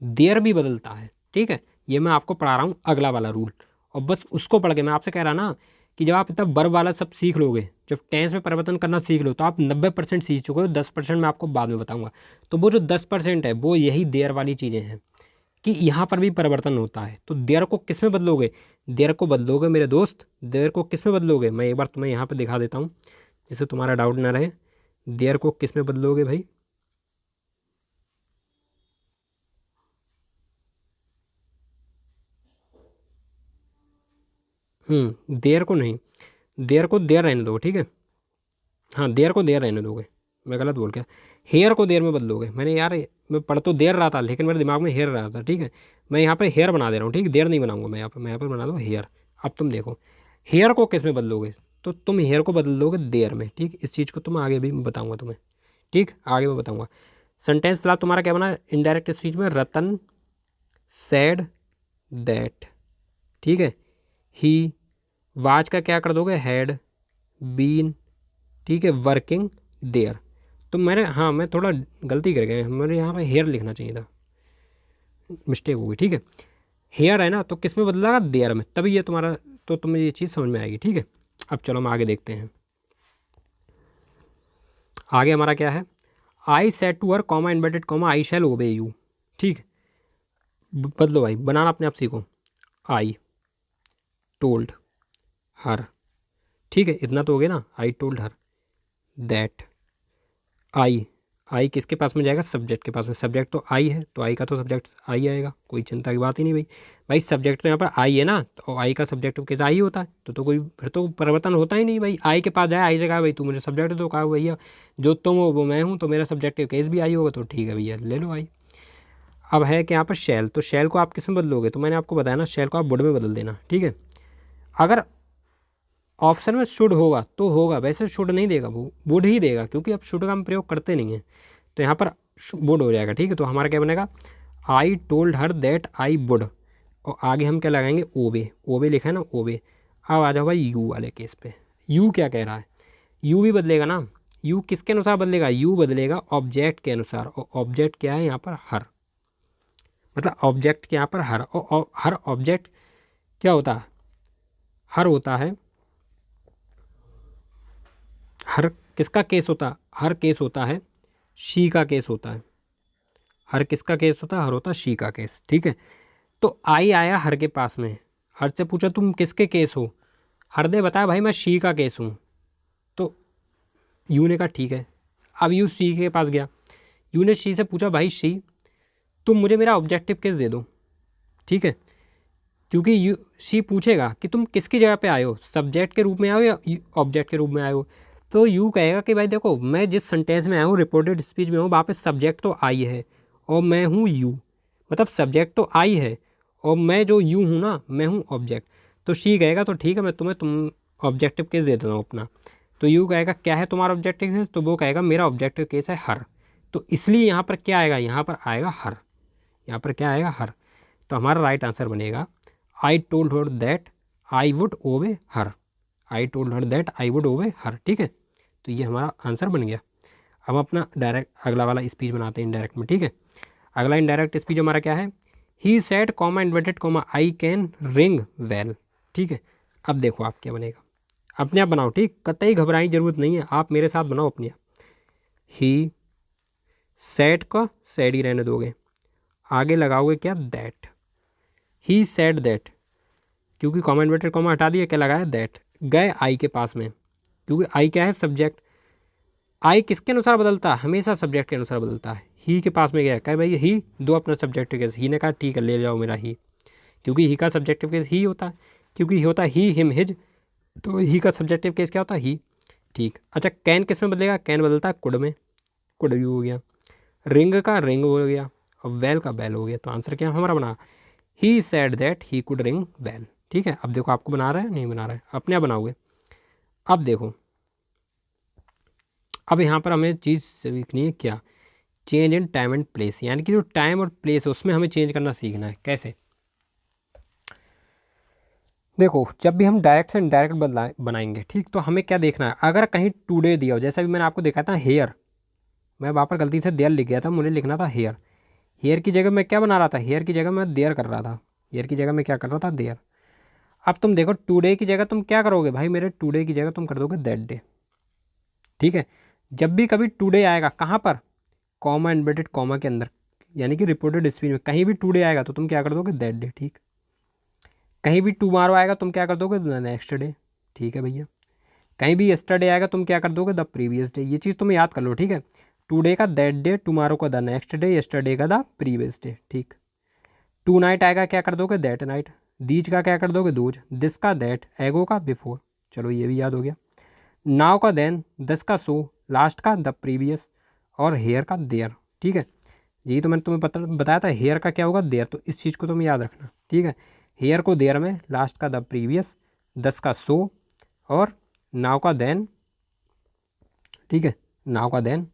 देयर भी बदलता है। ठीक है, ये मैं आपको पढ़ा रहा हूँ अगला वाला रूल, और बस उसको पढ़ के मैं आपसे कह रहा ना कि जब आप इतना वर्ब वाला सब सीख लोगे, जब टेंस में परिवर्तन करना सीख लो, तो आप 90% सीख चुके हो, 10% मैं आपको बाद में बताऊंगा। तो वो जो 10% है वो यही देयर वाली चीज़ें हैं कि यहाँ पर भी परिवर्तन होता है। तो देयर को किस में बदलोगे, देयर को बदलोगे मेरे दोस्त, देयर को किस में बदलोगे, मैं एक बार तुम्हें यहाँ पर दिखा देता हूँ जिससे तुम्हारा डाउट ना रहे। देयर को किस में बदलोगे भाई, देयर को नहीं, देयर को देयर रहने दो, ठीक है। हाँ, देयर को देयर रहने दोगे, मैं गलत बोल गया। हेयर को देयर में बदलोगे, मैंने यार मैं पढ़ तो देर रहा था लेकिन मेरे दिमाग में हेयर रहा था। ठीक है, मैं यहाँ पे हेयर बना दे रहा हूँ, ठीक, देर नहीं बनाऊंगा मैं यहाँ पर, मैं यहाँ पर बना दूँ हेयर। अब तुम देखो हेयर को किस में बदलोगे, तो तुम हेयर को बदल दोगे देयर में। ठीक, इस चीज़ को तुम आगे भी बताऊँगा तुम्हें, ठीक, आगे मैं बताऊँगा। सेंटेंस फिलहाल तुम्हारा क्या बना, इनडायरेक्ट स्पीच में रतन सैड दैट। ठीक है, ही, वाज का क्या कर दोगे, हैड बीन। ठीक है, वर्किंग देयर। तो मैंने, हाँ मैं थोड़ा गलती कर गया, मैंने यहाँ पे हेयर लिखना चाहिए था, मिस्टेक हो गई। ठीक है, हेयर है ना, तो किस में बदलेगा, देयर में, तभी ये तुम्हारा, तो तुम्हें ये चीज़ समझ में आएगी। ठीक है, अब चलो हम आगे देखते हैं। आगे हमारा क्या है, I said to her comma inverted comma I shall obey you. ठीक, बदलो भाई, बनाना अपने आप सीखो। आई टोल्ड हर, ठीक है, इतना तो हो गया ना, आई टोल्ड हर दैट। आई, आई किसके पास में जाएगा, सब्जेक्ट के पास में, सब्जेक्ट तो आई है, तो आई का तो सब्जेक्ट आई आएगा, कोई चिंता की बात ही नहीं भाई। भाई सब्जेक्ट तो यहाँ पर आई है ना, तो आई का सब्जेक्ट कैसे आई होता है, तो कोई फिर तो परिवर्तन होता ही नहीं भाई। आई के पास जाए, आई से कहा भाई तू मुझे सब्जेक्ट तो कहा भैया जो तुम हो वो मैं हूँ, तो मेरा सब्जेक्ट केस भी आई होगा, तो ठीक है भैया ले लो आई। अब है कि यहाँ पर शैल, तो शैल को आप किस में बदलोगे, तो मैंने आपको बताया ना, शैल को आप वुड में बदल देना। ठीक है, अगर ऑप्शन में शुड होगा तो होगा, वैसे शुड नहीं देगा, वो वुड ही देगा, क्योंकि अब शुड का हम प्रयोग करते नहीं हैं, तो यहाँ पर वुड हो जाएगा। ठीक है, तो हमारा क्या बनेगा, I told her that I would, और आगे हम क्या लगाएंगे, ओबे, ओबे लिखा है ना, ओबे। अब आ जाओ भाई यू वाले केस पे, यू क्या कह रहा है, यू भी बदलेगा ना, यू किसके अनुसार बदलेगा, यू बदलेगा ऑब्जेक्ट के अनुसार, और ऑब्जेक्ट क्या है यहाँ पर, हर, मतलब ऑब्जेक्ट के यहाँ पर हर, और हर ऑब्जेक्ट क्या होता है, हर होता है, हर किसका केस होता है, हर केस होता है शी का केस होता है, हर किसका केस होता है, हर होता है शी का केस। ठीक है, तो आई आया हर के पास में, हर से पूछा तुम किसके केस हो, हर ने बताया भाई मैं शी का केस हूँ, तो यू ने कहा ठीक है। अब यू शी के पास गया, यू ने शी से पूछा भाई शी तुम मुझे मेरा ऑब्जेक्टिव केस दे दो। ठीक है, क्योंकि सी पूछेगा कि तुम किसकी जगह पे आए हो, सब्जेक्ट के रूप में आए हो या ऑब्जेक्ट के रूप में आए हो, तो यू कहेगा कि भाई देखो मैं जिस सेंटेंस में आया हूँ, रिपोर्टेड स्पीच में हूँ, वहाँ पे सब्जेक्ट तो आई है और मैं हूँ यू, मतलब सब्जेक्ट तो आई है और मैं जो यू हूँ ना, मैं हूँ ऑब्जेक्ट। तो शी कहेगा तो ठीक है, मैं तुम ऑब्जेक्टिव केस दे देता हूँ अपना। तो यू कहेगा क्या है तुम्हारा ऑब्जेक्टिव केस, तो वो कहेगा मेरा ऑब्जेक्टिव केस है हर। तो इसलिए यहाँ पर क्या आएगा, यहाँ पर आएगा हर, यहाँ पर क्या आएगा हर। तो हमारा राइट आंसर बनेगा I told her that I would obey her, I told her that I would obey her. ठीक है, तो ये हमारा आंसर बन गया। अब अपना डायरेक्ट अगला वाला स्पीच बनाते हैं इनडायरेक्ट में। ठीक है, अगला इनडायरेक्ट स्पीच हमारा क्या है, he said comma inverted comma I can ring well. ठीक है, अब देखो आप क्या बनेगा, अपने आप बनाओ, ठीक, कतई घबराने की जरूरत नहीं है, आप मेरे साथ बनाओ अपने आप। ही सेड का सेड ही रहने दोगे, आगे लगाओगे क्या दैट, ही सेड दैट, क्योंकि कॉमा इन्वर्टेड कॉमा हटा दिया, क्या लगाया दैट, गए आई के पास में, क्योंकि आई क्या है सब्जेक्ट, आई किसके अनुसार बदलता है, हमेशा सब्जेक्ट के अनुसार बदलता है। ही के पास में गया, कहे भाई ही दो अपना सब्जेक्टिव केस, ही ने कहा ठीक है ले जाओ मेरा ही, क्योंकि ही का सब्जेक्टिव केस ही होता है, क्योंकि ही होता है ही हिम हिज, तो ही का सब्जेक्टिव केस क्या होता है ही। ठीक, अच्छा कैन किस में बदलेगा, कैन बदलता है कुड में, कुड भी हो गया, रिंग का रिंग हो गया और वेल का वेल हो गया। तो आंसर क्या हमारा बना, he said that he could ring well. ठीक है, अब देखो आपको बना रहा है नहीं बना रहा है, अपने आप बनाओगे। अब देखो, अब यहाँ पर हमें चीज़ सीखनी है क्या, change in time and place, यानी कि जो टाइम और प्लेस है उसमें हमें चेंज करना सीखना है। कैसे, देखो जब भी हम डायरेक्ट से इनडायरेक्ट बनाएंगे, ठीक, तो हमें क्या देखना है, अगर कहीं टुडे दिया हो, जैसा भी मैंने आपको देखा था हेयर, मैं वहाँ पर गलती से देयर लिख गया था, मुझे लिखना था हेयर, हेयर की जगह मैं क्या बना रहा था, हेयर की जगह मैं देयर कर रहा था, हेयर की जगह मैं क्या कर रहा था देयर। अब तुम देखो टुडे की जगह तुम क्या करोगे भाई, मेरे टुडे की जगह तुम कर दोगे दैट डे। ठीक है, जब भी कभी टुडे आएगा कहाँ पर, कॉमा इन्वर्टेड कॉमा के अंदर, यानी कि रिपोर्टेड स्पीच में कहीं भी टुडे आएगा तो तुम क्या कर दोगे दैट डे। ठीक, कहीं भी टुमारो आएगा तुम क्या कर दोगे द नेक्स्ट डे। ठीक है भैया, कहीं भी यस्टरडे आएगा तुम क्या कर दोगे द प्रीवियस डे। ये चीज़ तुम याद कर लो। ठीक है, टुडे का दैट डे, टुमारो का द नेक्स्ट डे, यस्टरडे का द प्रीवियस डे। ठीक, टू नाइट आएगा क्या कर दोगे दैट नाइट, दीज का क्या कर दोगे दोज, दिस का दैट, एगो का बिफोर, चलो ये भी याद हो गया, नाव का देन, दस का सो, लास्ट का द प्रीवियस और हेयर का देयर। ठीक है, यही तो मैंने तुम्हें बताया था, हेयर का क्या होगा देयर, तो इस चीज़ को तुम याद रखना। ठीक है, हेयर को देयर में, लास्ट का द प्रीवियस, दस का सो और नाव का देन। ठीक है, नाव का देन,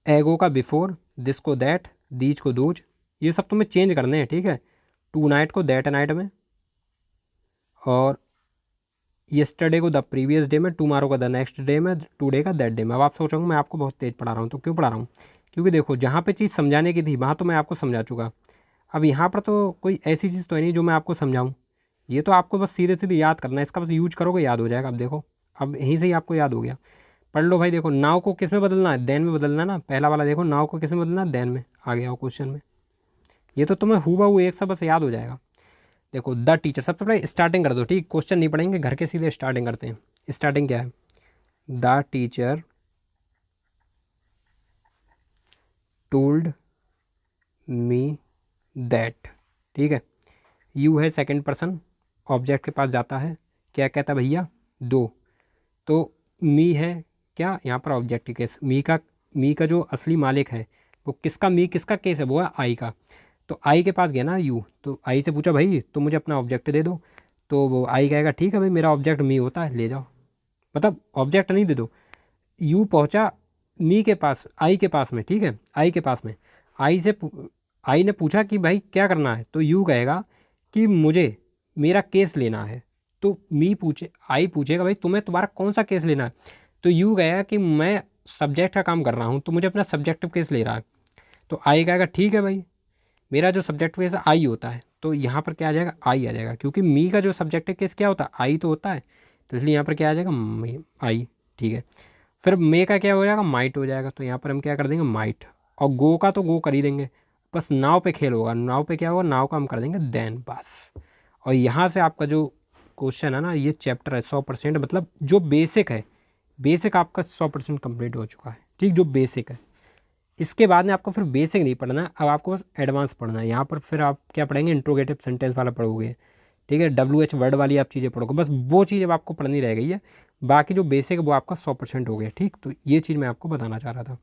एगो का बिफोर, दिस को दैट, दीज को दोज, ये सब तुम्हें चेंज करने हैं। ठीक है, टू नाइट को दैट नाइट में और येस्टरडे को द प्रीवियस डे में, टुमारो का द नेक्स्ट डे में, टुडे का दैट डे में। अब आप सोचोगे मैं आपको बहुत तेज़ पढ़ा रहा हूँ, तो क्यों पढ़ा रहा हूँ, क्योंकि देखो जहाँ पे चीज़ समझाने की थी वहाँ तो मैं आपको समझा चुका, अब यहाँ पर तो कोई ऐसी चीज़ तो है नहीं जो मैं आपको समझाऊँ, ये तो आपको बस सीधे सीधे याद करना है, इसका बस यूज करोगे याद हो जाएगा। अब देखो, अब यहीं से ही आपको याद हो गया, पढ़ लो भाई। देखो नाव को किस में बदलना है, देन में बदलना है ना, पहला वाला देखो नाव को किस में बदलना है, देन में, आ गया हो क्वेश्चन में, ये तो तुम्हें हूबहू एक सा बस याद हो जाएगा। देखो द टीचर, सबसे पहले स्टार्टिंग कर दो, ठीक, क्वेश्चन नहीं पढ़ेंगे घर के, सीधे स्टार्टिंग करते हैं। स्टार्टिंग क्या है, the teacher told me that. ठीक है, यू है सेकंड पर्सन, ऑब्जेक्ट के पास जाता है, क्या कहता है भैया दो, तो मी है क्या यहाँ पर ऑब्जेक्ट केस, मी का जो असली मालिक है वो किसका, मी किसका केस है, वो है आई का, तो आई के पास गया ना यू, तो आई से पूछा भाई तो मुझे अपना ऑब्जेक्ट दे दो, तो वो आई कहेगा ठीक है भाई मेरा ऑब्जेक्ट मी होता है ले जाओ, मतलब ऑब्जेक्ट नहीं दे दो। यू पहुंचा मी के पास, आई के पास में, ठीक है, आई के पास में, आई से आई ने पूछा कि भाई क्या करना है, तो यू कहेगा कि मुझे मेरा केस लेना है, तो मी पूछे, आई पूछेगा भाई तुम्हें तुम्हारा कौन सा केस लेना है, तो यू कहेगा कि मैं सब्जेक्ट का काम कर रहा हूँ तो मुझे अपना सब्जेक्टिव केस ले रहा है, तो आई कहेगा ठीक है भाई मेरा जो सब्जेक्टिव केस आई होता है, तो यहाँ पर क्या आ जाएगा आई आ जाएगा, क्योंकि मी का जो सब्जेक्टिव केस क्या होता है आई तो होता है, तो इसलिए यहाँ पर क्या आ जाएगा आई। ठीक है, फिर मे का क्या हो जाएगा माइट हो जाएगा, तो यहाँ पर हम क्या कर देंगे माइट, और गो का तो गो कर ही देंगे, बस नाव पे खेल होगा, नाव पे क्या होगा, नाव का हम कर देंगे देन बस। और यहाँ से आपका जो क्वेश्चन है ना, ये चैप्टर है 100%, मतलब जो बेसिक है, बेसिक आपका 100% कंप्लीट हो चुका है। ठीक, जो बेसिक है, इसके बाद में आपको फिर बेसिक नहीं पढ़ना है, अब आपको बस एडवांस पढ़ना है। यहाँ पर फिर आप क्या पढ़ेंगे, इंट्रोगेटिव सेंटेंस वाला पढ़ोगे, ठीक है, WH वर्ड वाली आप चीज़ें पढ़ोगे, बस वो चीज़ अब आपको पढ़नी रह गई है, बाकी जो बेसिक है वो आपका 100% हो गया। ठीक, तो ये चीज़ मैं आपको बताना चाह रहा था।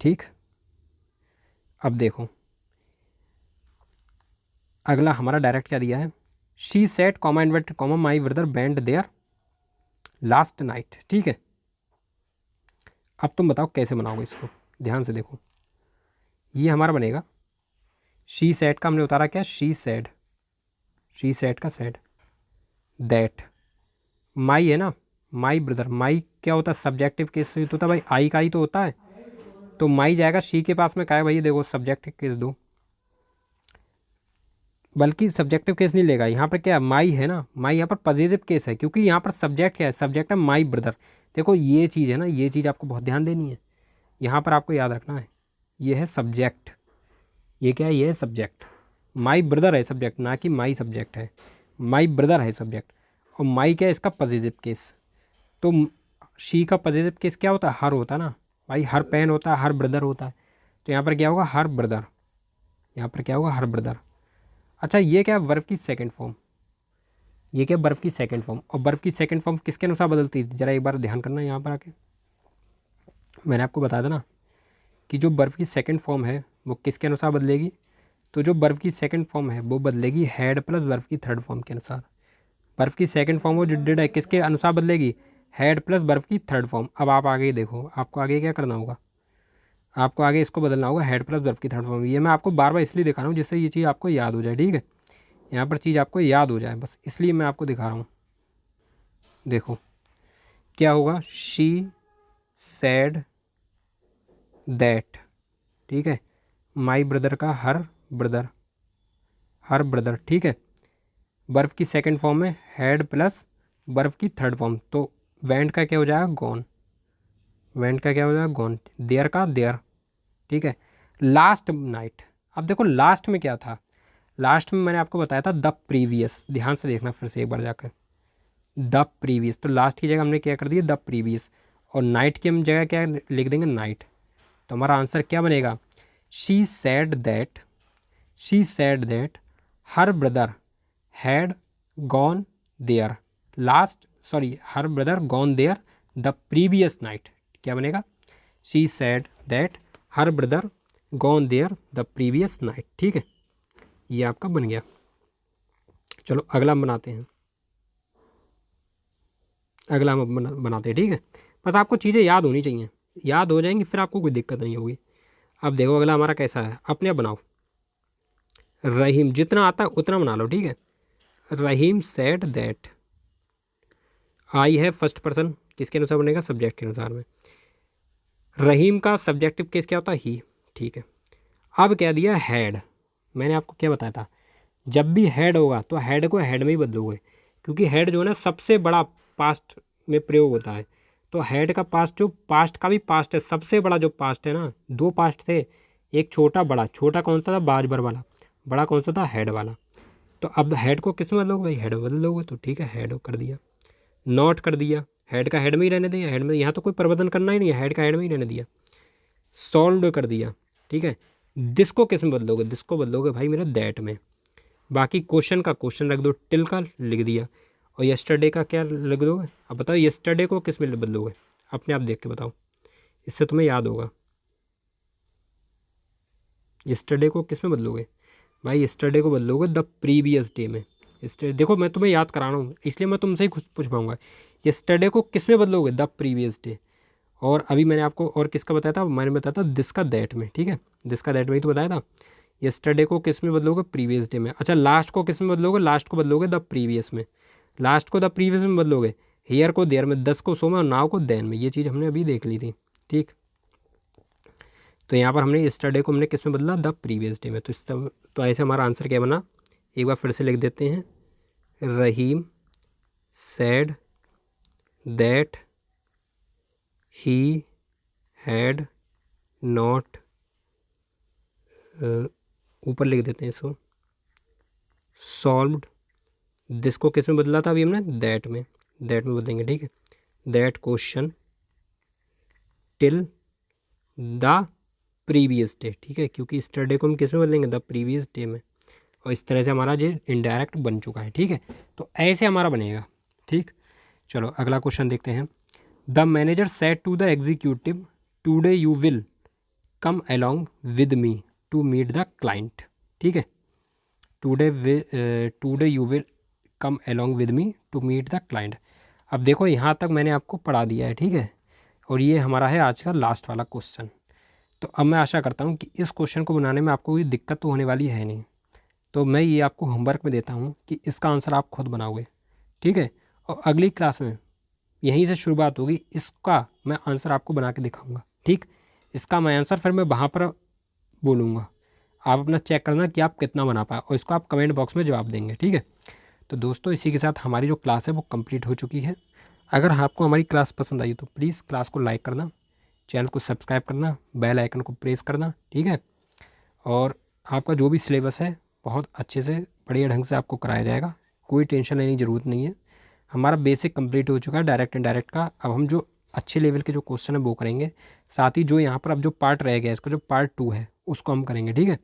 ठीक, अब देखो अगला हमारा डायरेक्ट क्या दिया है, she said comma inverted comma my brother band there last night. ठीक है, अब तुम बताओ कैसे बनाओगे इसको, ध्यान से देखो। ये हमारा बनेगा शी सेट का हमने उतारा क्या, शी सेड, शी सेट का सेड, दैट माई है ना, माई ब्रदर, माई क्या होता है सब्जेक्टिव केस से तो होता है भाई, आई का ही तो होता है, तो माई जाएगा शी के पास में, क्या है भाई देखो सब्जेक्टिव केस दो, बल्कि सब्जेक्टिव केस नहीं लेगा यहाँ पर, क्या माई है ना, माई यहाँ पर पॉजिटिव केस है, क्योंकि यहाँ पर सब्जेक्ट क्या है, सब्जेक्ट है माई ब्रदर। देखो ये चीज़ है ना, ये चीज़ आपको बहुत ध्यान देनी है, यहाँ पर आपको याद रखना है, ये है सब्जेक्ट, ये क्या है, ये है सब्जेक्ट, माई ब्रदर है सब्जेक्ट, ना कि माई सब्जेक्ट है, माई ब्रदर है सब्जेक्ट, और माई क्या है इसका पॉजिटिव केस। तो शी का पॉजिटिव केस क्या होता है, हर होता है ना भाई, हर पेन होता है, हर ब्रदर होता है, तो यहाँ पर क्या होगा, हर ब्रदर, यहाँ पर क्या होगा, हर ब्रदर। अच्छा ये क्या है, वर्ब की सेकंड फॉर्म, ये क्या बर्फ़ की सेकंड फॉर्म, और बर्फ़ की सेकंड फॉर्म किसके अनुसार बदलती है, ज़रा एक बार ध्यान करना यहाँ पर आके, मैंने आपको बताया था ना कि जो बर्फ़ की सेकंड फॉर्म है वो किसके अनुसार बदलेगी, तो जो बर्फ़ की सेकंड फॉर्म है वो बदलेगी हैड प्लस बर्फ़ की थर्ड फॉर्म के अनुसार। बर्फ़ की सेकंड फॉर्म वो जो डिड है किसके अनुसार बदलेगी, हैड प्लस बर्फ़ की थर्ड फॉर्म। अब आप आगे देखो, आपको आगे क्या करना होगा, आपको आगे इसको बदलना होगा हैड प्लस बर्फ़ की थर्ड फॉर्म। ये मैं आपको बार बार इसलिए दिखा रहा हूँ जिससे ये चीज़ आपको याद हो जाए। ठीक है, यहाँ पर चीज़ आपको याद हो जाए, बस इसलिए मैं आपको दिखा रहा हूँ। देखो क्या होगा, शी सैड दैट, ठीक है, माई ब्रदर का हर ब्रदर, हर ब्रदर, ठीक है, बर्फ़ की सेकंड फॉर्म में हैड प्लस बर्फ़ की थर्ड फॉर्म, तो वेंट का क्या हो जाएगा, गॉन, वेंट का क्या हो जाएगा, गॉन, देयर का देयर, ठीक है, लास्ट नाइट। अब देखो लास्ट में क्या था, लास्ट में मैंने आपको बताया था द प्रीवियस, ध्यान से देखना फिर से एक बार जाकर, द प्रीवियस, तो लास्ट की जगह हमने क्या कर दिया द प्रीवियस, और नाइट की हम जगह क्या लिख देंगे, नाइट। तो हमारा आंसर क्या बनेगा, she said that, she said that her brother had gone there last, sorry her brother gone there the previous night. क्या बनेगा, she said that her brother gone there the previous night. ठीक है, ये आपका बन गया। चलो अगला हम बनाते हैं, अगला हम बनाते हैं। ठीक है, बस आपको चीज़ें याद होनी चाहिए, याद हो जाएंगी फिर आपको कोई दिक्कत नहीं होगी। अब देखो अगला हमारा कैसा है, अपने आप बनाओ। रहीम, जितना आता है उतना बना लो। ठीक है, रहीम सेड दैट, आई है फर्स्ट पर्सन, किसके अनुसार बनेगा, सब्जेक्ट के अनुसार में। रहीम का सब्जेक्टिव केस क्या होता है, ही। ठीक है, अब क्या दिया, हैड। मैंने आपको क्या बताया था, जब भी हेड होगा तो हेड को हेड में ही बदलोगे, क्योंकि हेड जो है ना सबसे बड़ा पास्ट में प्रयोग होता है। तो हेड का पास्ट जो पास्ट का भी पास्ट है, सबसे बड़ा जो पास्ट है ना, दो पास्ट थे, एक छोटा बड़ा, छोटा कौन सा था, बाजबर वाला, बड़ा कौन सा था, हेड वाला। तो अब हेड को किस में बदलोगे भाई, हेड में बदलोगे, तो ठीक है हेड कर दिया, नॉट कर दिया, हेड का हेड में ही रहने दिया, हेड में, यहाँ तो कोई परिवर्तन करना ही नहीं है, हेड का हेड में ही रहने दिया, सॉल्व कर दिया। ठीक है, दिस को किस में बदलोगे, दिस को बदलोगे भाई मेरा दैट में, बाकी क्वेश्चन का क्वेश्चन रख दो, टिल का लिख दिया, और यस्टरडे का क्या लिख दोगे। अब बताओ यस्टरडे को किस में बदलोगे, अपने आप देख के बताओ, इससे तुम्हें याद होगा। यस्टरडे को किस में बदलोगे भाई, यस्टरडे को बदलोगे द प्रीवियस डे में। यस्टरडे, देखो मैं तुम्हें याद करा रहा हूँ इसलिए मैं तुमसे ही कुछ पूछ पाऊंगा, यस्टरडे को किस में बदलोगे, द प्रीवियस डे। और अभी मैंने आपको और किसका बताया था, मैंने बताया था दिस का दैट में। ठीक है, दिस का दैट में ही तो बताया था। यस्टरडे को किस में बदलोगे, प्रीवियस डे में। अच्छा लास्ट को किस में बदलोगे, लास्ट को बदलोगे द प्रीवियस में, लास्ट को द प्रीवियस में बदलोगे, हेयर को देयर में, दस को सो में, और नाव को देन में। ये चीज़ हमने अभी देख ली थी। ठीक, तो यहाँ पर हमने यस्टरडे को हमने किस में बदला, द प्रीवियस डे में। तो इस तो ऐसे हमारा आंसर क्या बना, एक बार फिर से लिख देते हैं, Rahim said that he had not, ऊपर लिख देते हैं इसको, सॉल्व्ड, दिस को किस में बदला था अभी हमने, दैट में, दैट में बदलेंगे। ठीक है, that question till the previous day. ठीक है, क्योंकि स्टरडे को हम किस में बदलेंगे, द प्रीवियस डे में। और इस तरह से हमारा जो इनडायरेक्ट बन चुका है। ठीक है, तो ऐसे हमारा बनेगा। ठीक, चलो अगला क्वेश्चन देखते हैं। The manager said to the executive today you will come along with me to meet the client. ठीक है, today you will come along with me to meet the client. अब देखो यहाँ तक मैंने आपको पढ़ा दिया है, ठीक है, और ये हमारा है आज का लास्ट वाला क्वेश्चन। तो अब मैं आशा करता हूँ कि इस क्वेश्चन को बनाने में आपको कोई दिक्कत तो होने वाली है नहीं। तो मैं ये आपको होमवर्क में देता हूँ कि इसका आंसर आप खुद बनाओगे, ठीक है। और अगली क्लास में यहीं से शुरुआत होगी, इसका मैं आंसर आपको बना के दिखाऊंगा, ठीक। इसका मैं आंसर फिर मैं वहाँ पर बोलूँगा, आप अपना चेक करना कि आप कितना बना पाए और इसको आप कमेंट बॉक्स में जवाब देंगे, ठीक है। तो दोस्तों इसी के साथ हमारी जो क्लास है वो कंप्लीट हो चुकी है। अगर आपको हमारी क्लास पसंद आई तो प्लीज़ क्लास को लाइक करना, चैनल को सब्सक्राइब करना, बेल आइकन को प्रेस करना, ठीक है। और आपका जो भी सिलेबस है बहुत अच्छे से बढ़िया ढंग से आपको कराया जाएगा, कोई टेंशन लेने की ज़रूरत नहीं है। हमारा बेसिक कंप्लीट हो चुका है डायरेक्ट एंड डायरेक्ट का। अब हम जो अच्छे लेवल के जो क्वेश्चन है वो करेंगे, साथ ही जो यहाँ पर अब जो पार्ट रह गया इसका जो पार्ट 2 है उसको हम करेंगे, ठीक है।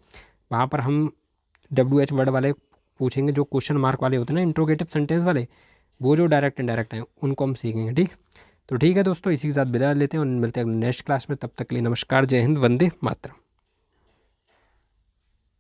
वहाँ पर हम WH वर्ड वाले पूछेंगे, जो क्वेश्चन मार्क वाले होते हैं ना, इंट्रोगेटिव सेंटेंस वाले, वो जो डायरेक्ट एंड डायरेक्ट हैं उनको हम सीखेंगे, ठीक। तो ठीक है दोस्तों, इसी के साथ विदा लेते हैं और मिलते हैं नेक्स्ट क्लास में। तब तक के लिए नमस्कार, जय हिंद, वंदे मातरम।